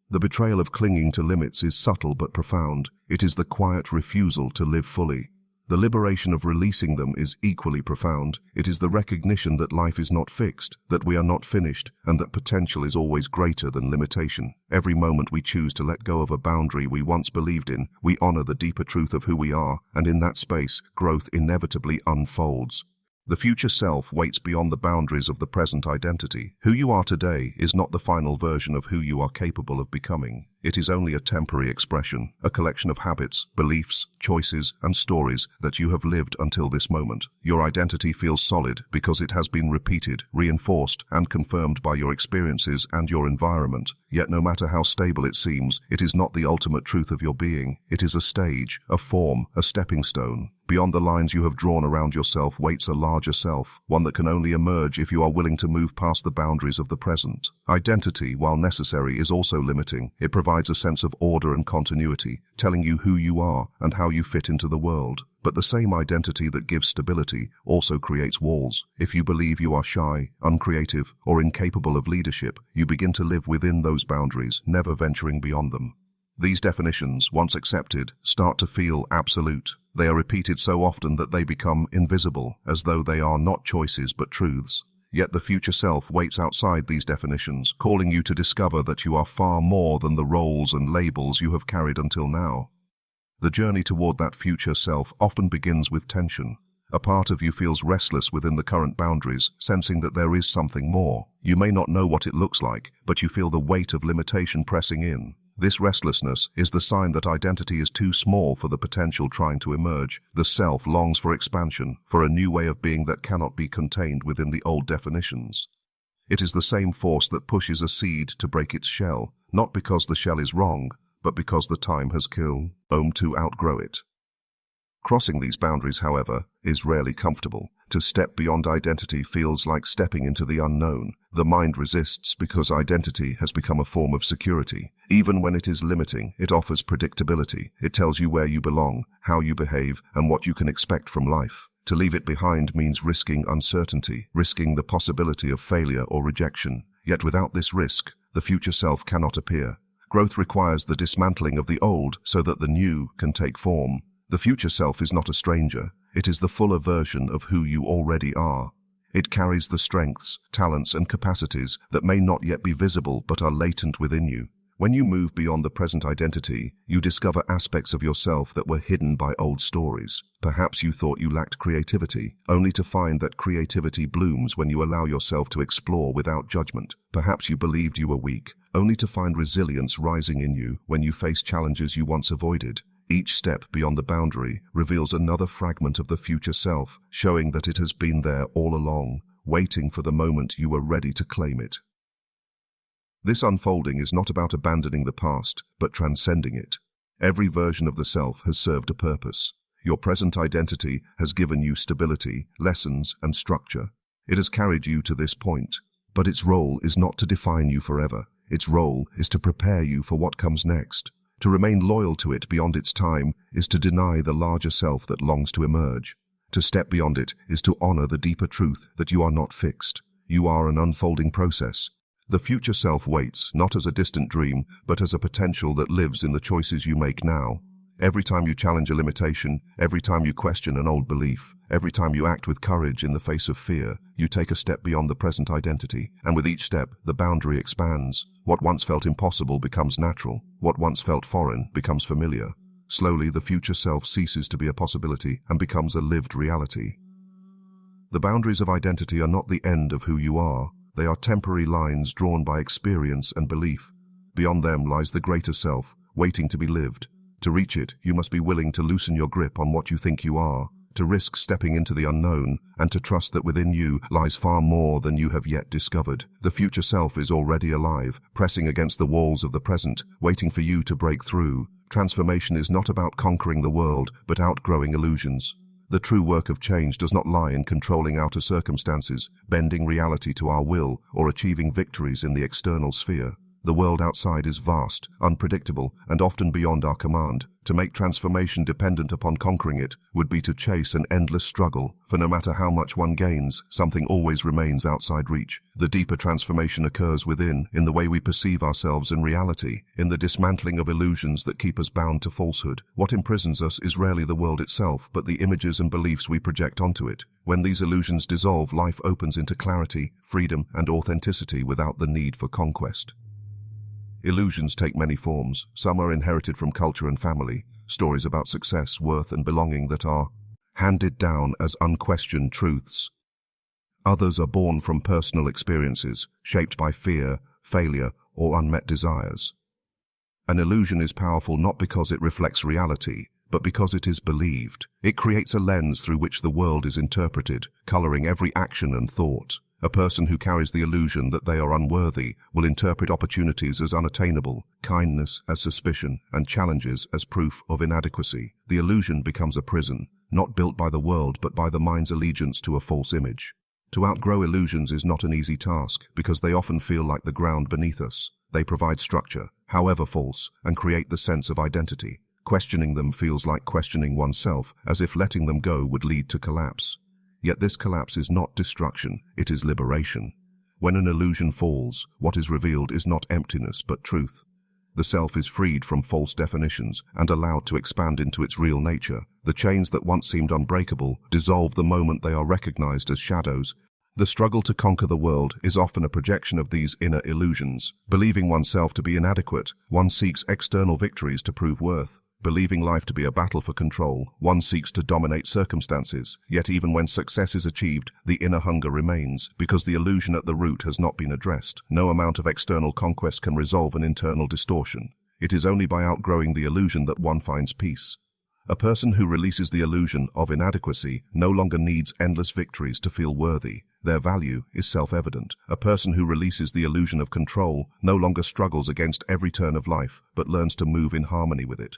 The betrayal of clinging to limits is subtle but profound. It is the quiet refusal to live fully. The liberation of releasing them is equally profound. It is the recognition that life is not fixed, that we are not finished, and that potential is always greater than limitation. Every moment we choose to let go of a boundary we once believed in, we honor the deeper truth of who we are, and in that space, growth inevitably unfolds. The future self waits beyond the boundaries of the present identity. Who you are today is not the final version of who you are capable of becoming. It is only a temporary expression, a collection of habits, beliefs, choices, and stories that you have lived until this moment. Your identity feels solid because it has been repeated, reinforced, and confirmed by your experiences and your environment. Yet no matter how stable it seems, it is not the ultimate truth of your being. It is a stage, a form, a stepping stone. Beyond the lines you have drawn around yourself waits a larger self, one that can only emerge if you are willing to move past the boundaries of the present. Identity, while necessary, is also limiting. It provides a sense of order and continuity, telling you who you are and how you fit into the world. But the same identity that gives stability also creates walls. If you believe you are shy, uncreative, or incapable of leadership, you begin to live within those boundaries, never venturing beyond them. These definitions, once accepted, start to feel absolute. They are repeated so often that they become invisible, as though they are not choices but truths. Yet the future self waits outside these definitions, calling you to discover that you are far more than the roles and labels you have carried until now. The journey toward that future self often begins with tension. A part of you feels restless within the current boundaries, sensing that there is something more. You may not know what it looks like, but you feel the weight of limitation pressing in. This restlessness is the sign that identity is too small for the potential trying to emerge. The self longs for expansion, for a new way of being that cannot be contained within the old definitions. It is the same force that pushes a seed to break its shell, not because the shell is wrong, but because the time has come to outgrow it. Crossing these boundaries, however, is rarely comfortable. To step beyond identity feels like stepping into the unknown. The mind resists because identity has become a form of security. Even when it is limiting, it offers predictability. It tells you where you belong, how you behave, and what you can expect from life. To leave it behind means risking uncertainty, risking the possibility of failure or rejection. Yet without this risk, the future self cannot appear. Growth requires the dismantling of the old so that the new can take form. The future self is not a stranger. It is the fuller version of who you already are. It carries the strengths, talents, and capacities that may not yet be visible but are latent within you. When you move beyond the present identity, you discover aspects of yourself that were hidden by old stories. Perhaps you thought you lacked creativity, only to find that creativity blooms when you allow yourself to explore without judgment. Perhaps you believed you were weak, only to find resilience rising in you when you face challenges you once avoided. Each step beyond the boundary reveals another fragment of the future self, showing that it has been there all along, waiting for the moment you were ready to claim it. This unfolding is not about abandoning the past, but transcending it. Every version of the self has served a purpose. Your present identity has given you stability, lessons, and structure. It has carried you to this point. But its role is not to define you forever. Its role is to prepare you for what comes next. To remain loyal to it beyond its time is to deny the larger self that longs to emerge. To step beyond it is to honor the deeper truth that you are not fixed. You are an unfolding process. The future self waits, not as a distant dream, but as a potential that lives in the choices you make now. Every time you challenge a limitation, every time you question an old belief, every time you act with courage in the face of fear, you take a step beyond the present identity, and with each step, the boundary expands. What once felt impossible becomes natural. What once felt foreign becomes familiar. Slowly, the future self ceases to be a possibility and becomes a lived reality. The boundaries of identity are not the end of who you are. They are temporary lines drawn by experience and belief. Beyond them lies the greater self, waiting to be lived. To reach it, you must be willing to loosen your grip on what you think you are, to risk stepping into the unknown, and to trust that within you lies far more than you have yet discovered. The future self is already alive, pressing against the walls of the present, waiting for you to break through. Transformation is not about conquering the world, but outgrowing illusions. The true work of change does not lie in controlling outer circumstances, bending reality to our will, or achieving victories in the external sphere. The world outside is vast, unpredictable, and often beyond our command. To make transformation dependent upon conquering it would be to chase an endless struggle, for no matter how much one gains, something always remains outside reach. The deeper transformation occurs within, in the way we perceive ourselves in reality, in the dismantling of illusions that keep us bound to falsehood. What imprisons us is rarely the world itself, but the images and beliefs we project onto it. When these illusions dissolve, life opens into clarity, freedom, and authenticity without the need for conquest. Illusions take many forms. Some are inherited from culture and family, stories about success, worth, and belonging that are handed down as unquestioned truths. Others are born from personal experiences, shaped by fear, failure, or unmet desires. An illusion is powerful not because it reflects reality, but because it is believed. It creates a lens through which the world is interpreted, coloring every action and thought. A person who carries the illusion that they are unworthy will interpret opportunities as unattainable, kindness as suspicion, and challenges as proof of inadequacy. The illusion becomes a prison, not built by the world but by the mind's allegiance to a false image. To outgrow illusions is not an easy task, because they often feel like the ground beneath us. They provide structure, however false, and create the sense of identity. Questioning them feels like questioning oneself, as if letting them go would lead to collapse. Yet this collapse is not destruction, it is liberation. When an illusion falls, what is revealed is not emptiness but truth. The self is freed from false definitions and allowed to expand into its real nature. The chains that once seemed unbreakable dissolve the moment they are recognized as shadows. The struggle to conquer the world is often a projection of these inner illusions. Believing oneself to be inadequate, one seeks external victories to prove worth. Believing life to be a battle for control, one seeks to dominate circumstances. Yet even when success is achieved, the inner hunger remains, because the illusion at the root has not been addressed. No amount of external conquest can resolve an internal distortion. It is only by outgrowing the illusion that one finds peace. A person who releases the illusion of inadequacy no longer needs endless victories to feel worthy. Their value is self-evident. A person who releases the illusion of control no longer struggles against every turn of life, but learns to move in harmony with it.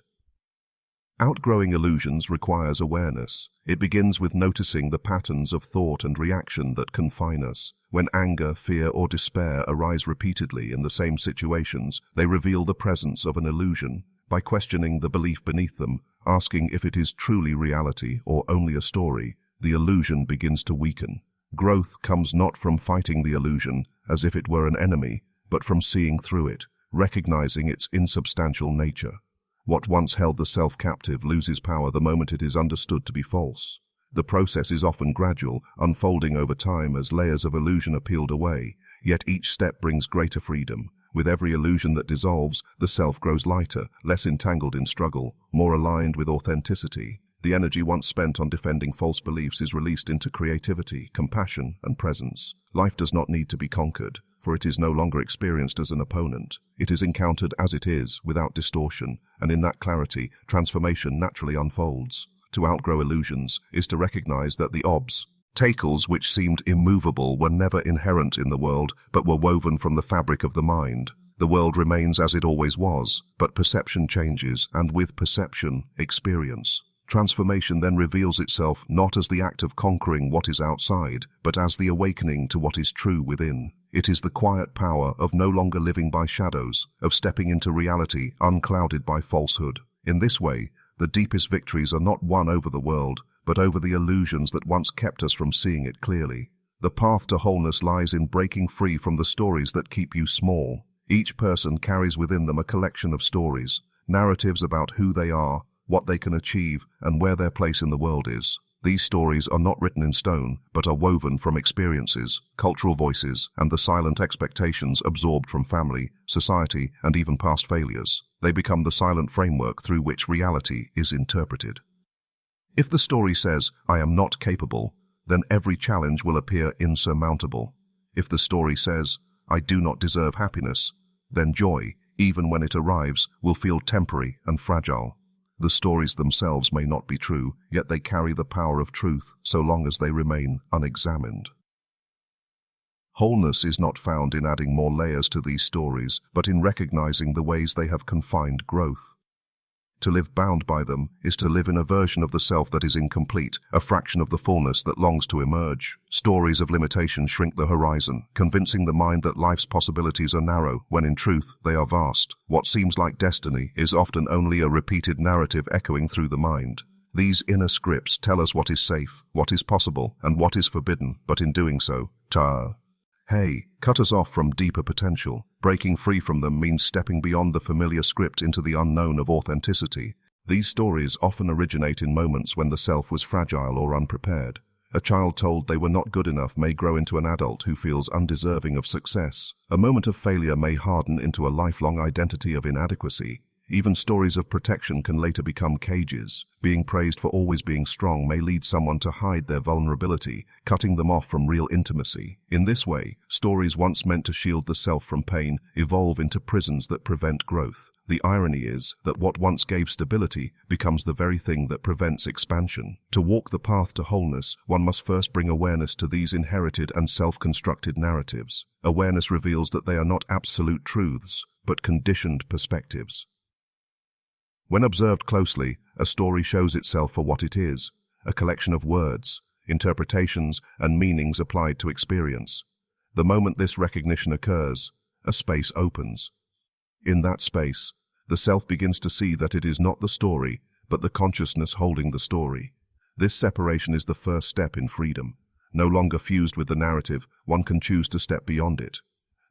Outgrowing illusions requires awareness. It begins with noticing the patterns of thought and reaction that confine us. When anger, fear, or despair arise repeatedly in the same situations, they reveal the presence of an illusion. By questioning the belief beneath them, asking if it is truly reality or only a story, the illusion begins to weaken. Growth comes not from fighting the illusion as if it were an enemy, but from seeing through it, recognizing its insubstantial nature. What once held the self captive loses power the moment it is understood to be false. The process is often gradual, unfolding over time as layers of illusion are peeled away, yet each step brings greater freedom. With every illusion that dissolves, the self grows lighter, less entangled in struggle, more aligned with authenticity. The energy once spent on defending false beliefs is released into creativity, compassion, and presence. Life does not need to be conquered, for it is no longer experienced as an opponent. It is encountered as it is, without distortion, and in that clarity, transformation naturally unfolds. To outgrow illusions is to recognize that the obstacles which seemed immovable were never inherent in the world, but were woven from the fabric of the mind. The world remains as it always was, but perception changes, and with perception, experience. Transformation then reveals itself not as the act of conquering what is outside, but as the awakening to what is true within. It is the quiet power of no longer living by shadows, of stepping into reality unclouded by falsehood. In this way, the deepest victories are not won over the world, but over the illusions that once kept us from seeing it clearly. The path to wholeness lies in breaking free from the stories that keep you small. Each person carries within them a collection of stories, narratives about who they are, what they can achieve, and where their place in the world is. These stories are not written in stone, but are woven from experiences, cultural voices, and the silent expectations absorbed from family, society, and even past failures. They become the silent framework through which reality is interpreted. If the story says, "I am not capable," then every challenge will appear insurmountable. If the story says, "I do not deserve happiness," then joy, even when it arrives, will feel temporary and fragile. The stories themselves may not be true, yet they carry the power of truth so long as they remain unexamined. Wholeness is not found in adding more layers to these stories, but in recognizing the ways they have confined growth. To live bound by them is to live in a version of the self that is incomplete, a fraction of the fullness that longs to emerge. Stories of limitation shrink the horizon, convincing the mind that life's possibilities are narrow, when in truth they are vast. What seems like destiny is often only a repeated narrative echoing through the mind. These inner scripts tell us what is safe, what is possible, and what is forbidden, but in doing so, cut us off from deeper potential. Breaking free from them means stepping beyond the familiar script into the unknown of authenticity. These stories often originate in moments when the self was fragile or unprepared. A child told they were not good enough may grow into an adult who feels undeserving of success. A moment of failure may harden into a lifelong identity of inadequacy. Even stories of protection can later become cages. Being praised for always being strong may lead someone to hide their vulnerability, cutting them off from real intimacy. In this way, stories once meant to shield the self from pain evolve into prisons that prevent growth. The irony is that what once gave stability becomes the very thing that prevents expansion. To walk the path to wholeness, one must first bring awareness to these inherited and self-constructed narratives. Awareness reveals that they are not absolute truths, but conditioned perspectives. When observed closely, a story shows itself for what it is, a collection of words, interpretations, and meanings applied to experience. The moment this recognition occurs, a space opens. In that space, the self begins to see that it is not the story, but the consciousness holding the story. This separation is the first step in freedom. No longer fused with the narrative, one can choose to step beyond it.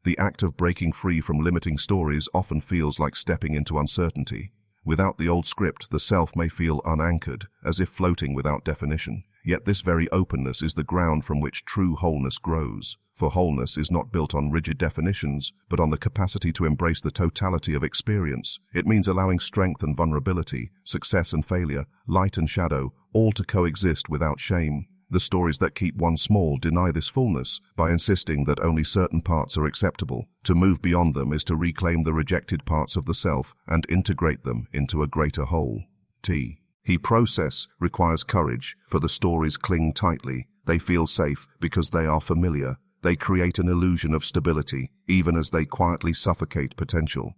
The act of breaking free from limiting stories often feels like stepping into uncertainty. Without the old script, the self may feel unanchored, as if floating without definition. Yet this very openness is the ground from which true wholeness grows. For wholeness is not built on rigid definitions, but on the capacity to embrace the totality of experience. It means allowing strength and vulnerability, success and failure, light and shadow, all to coexist without shame. The stories that keep one small deny this fullness by insisting that only certain parts are acceptable. To move beyond them is to reclaim the rejected parts of the self and integrate them into a greater whole. The process requires courage, for the stories cling tightly. They feel safe because they are familiar. They create an illusion of stability, even as they quietly suffocate potential.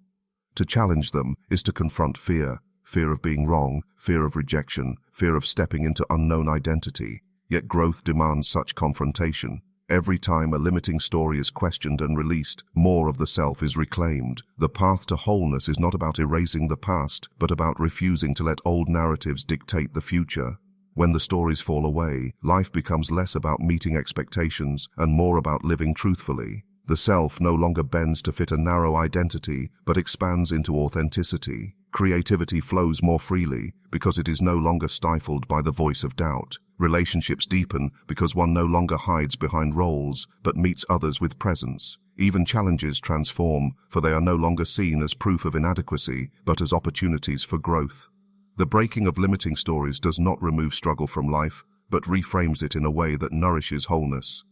To challenge them is to confront fear. fear of being wrong, fear of rejection, fear of stepping into unknown identity. Yet growth demands such confrontation. Every time a limiting story is questioned and released, more of the self is reclaimed. The path to wholeness is not about erasing the past, but about refusing to let old narratives dictate the future. When the stories fall away, life becomes less about meeting expectations and more about living truthfully. The self no longer bends to fit a narrow identity, but expands into authenticity. Creativity flows more freely because it is no longer stifled by the voice of doubt. Relationships deepen because one no longer hides behind roles, but meets others with presence. Even challenges transform, for they are no longer seen as proof of inadequacy, but as opportunities for growth. The breaking of limiting stories does not remove struggle from life, but reframes it in a way that nourishes wholeness.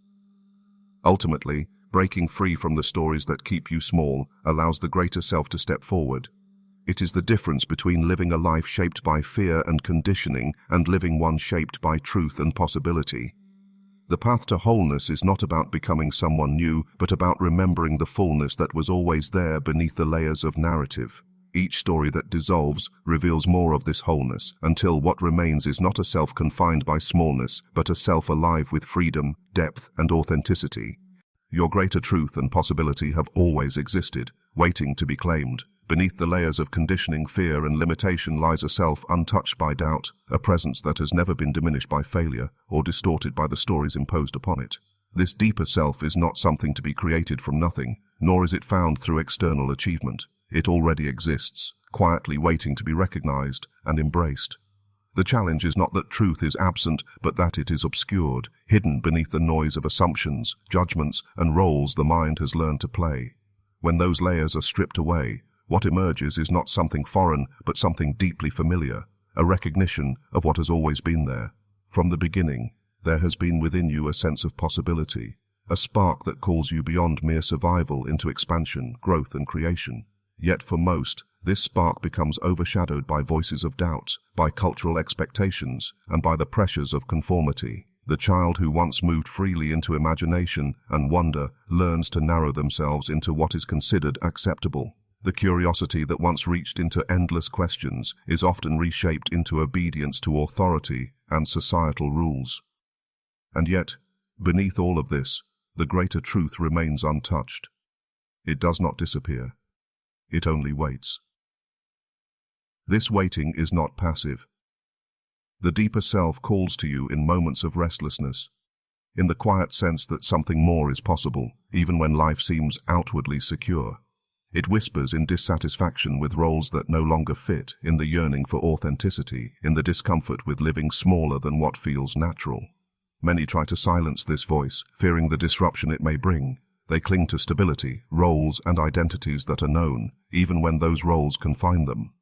Ultimately, breaking free from the stories that keep you small allows the greater self to step forward. It is the difference between living a life shaped by fear and conditioning and living one shaped by truth and possibility. The path to wholeness is not about becoming someone new, but about remembering the fullness that was always there beneath the layers of narrative. Each story that dissolves reveals more of this wholeness, until what remains is not a self confined by smallness, but a self alive with freedom, depth, and authenticity. Your greater truth and possibility have always existed, waiting to be claimed. Beneath the layers of conditioning, fear, and limitation lies a self untouched by doubt, a presence that has never been diminished by failure or distorted by the stories imposed upon it. This deeper self is not something to be created from nothing, nor is it found through external achievement. It already exists, quietly waiting to be recognized and embraced. The challenge is not that truth is absent, but that it is obscured, hidden beneath the noise of assumptions, judgments, and roles the mind has learned to play. When those layers are stripped away, what emerges is not something foreign, but something deeply familiar, a recognition of what has always been there. From the beginning, there has been within you a sense of possibility, a spark that calls you beyond mere survival into expansion, growth, and creation. Yet for most, this spark becomes overshadowed by voices of doubt, by cultural expectations, and by the pressures of conformity. The child who once moved freely into imagination and wonder learns to narrow themselves into what is considered acceptable. The curiosity that once reached into endless questions is often reshaped into obedience to authority and societal rules. And yet, beneath all of this, the greater truth remains untouched. It does not disappear. It only waits. This waiting is not passive. The deeper self calls to you in moments of restlessness, in the quiet sense that something more is possible, even when life seems outwardly secure. It whispers in dissatisfaction with roles that no longer fit, in the yearning for authenticity, in the discomfort with living smaller than what feels natural. Many try to silence this voice, fearing the disruption it may bring. They cling to stability, roles, and identities that are known, even when those roles confine them.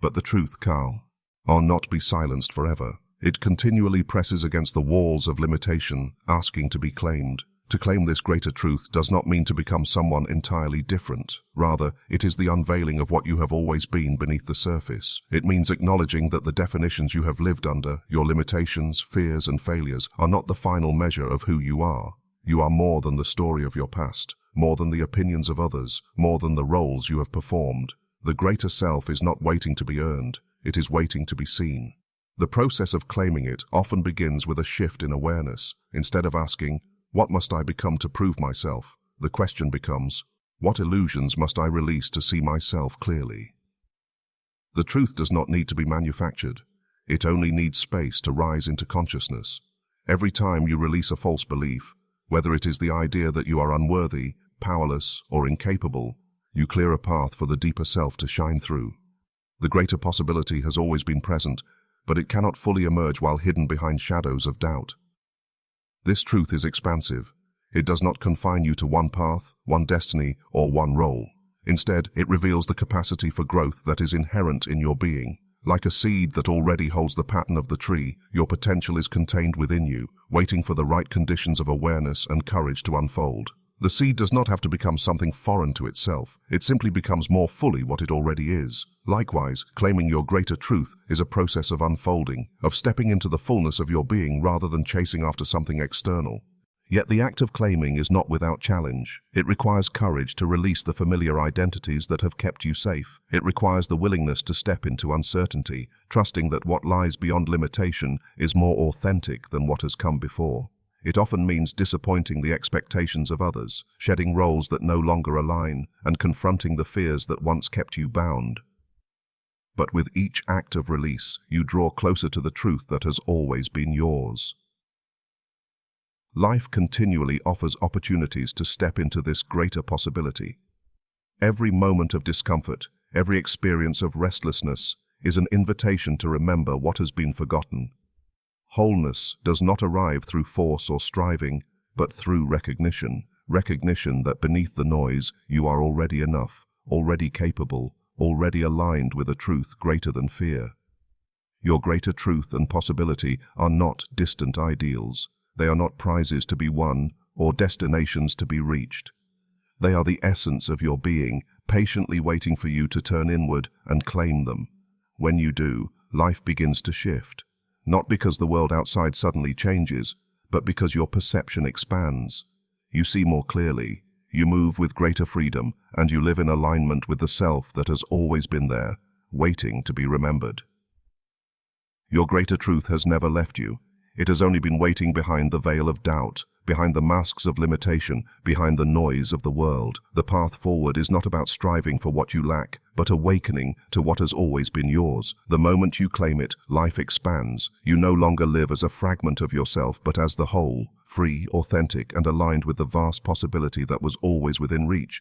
But the truth, Carl, will not be silenced forever. It continually presses against the walls of limitation, asking to be claimed. To claim this greater truth does not mean to become someone entirely different. Rather, it is the unveiling of what you have always been beneath the surface. It means acknowledging that the definitions you have lived under, your limitations, fears, and failures, are not the final measure of who you are. You are more than the story of your past, more than the opinions of others, more than the roles you have performed. The greater self is not waiting to be earned, it is waiting to be seen. The process of claiming it often begins with a shift in awareness. Instead of asking, "What must I become to prove myself?" the question becomes, "What illusions must I release to see myself clearly?" The truth does not need to be manufactured. It only needs space to rise into consciousness. Every time you release a false belief, whether it is the idea that you are unworthy, powerless, or incapable, you clear a path for the deeper self to shine through. The greater possibility has always been present, but it cannot fully emerge while hidden behind shadows of doubt. This truth is expansive. It does not confine you to one path, one destiny, or one role. Instead, it reveals the capacity for growth that is inherent in your being. Like a seed that already holds the pattern of the tree, your potential is contained within you, waiting for the right conditions of awareness and courage to unfold. The seed does not have to become something foreign to itself. It simply becomes more fully what it already is. Likewise, claiming your greater truth is a process of unfolding, of stepping into the fullness of your being rather than chasing after something external. Yet the act of claiming is not without challenge. It requires courage to release the familiar identities that have kept you safe. It requires the willingness to step into uncertainty, trusting that what lies beyond limitation is more authentic than what has come before. It often means disappointing the expectations of others, shedding roles that no longer align, and confronting the fears that once kept you bound. But with each act of release, you draw closer to the truth that has always been yours. Life continually offers opportunities to step into this greater possibility. Every moment of discomfort, every experience of restlessness, is an invitation to remember what has been forgotten. Wholeness does not arrive through force or striving, but through recognition that beneath the noise you are already enough, already capable, already aligned with a truth greater than fear. Your greater truth and possibility are not distant ideals. They are not prizes to be won or destinations to be reached. They are the essence of your being, patiently waiting for you to turn inward and claim them. When you do, life begins to shift. Not because the world outside suddenly changes, but because your perception expands. You see more clearly, you move with greater freedom, and you live in alignment with the self that has always been there, waiting to be remembered. Your greater truth has never left you. It has only been waiting behind the veil of doubt, behind the masks of limitation, behind the noise of the world. The path forward is not about striving for what you lack, but awakening to what has always been yours. The moment you claim it, life expands. You no longer live as a fragment of yourself, but as the whole, free, authentic, and aligned with the vast possibility that was always within reach.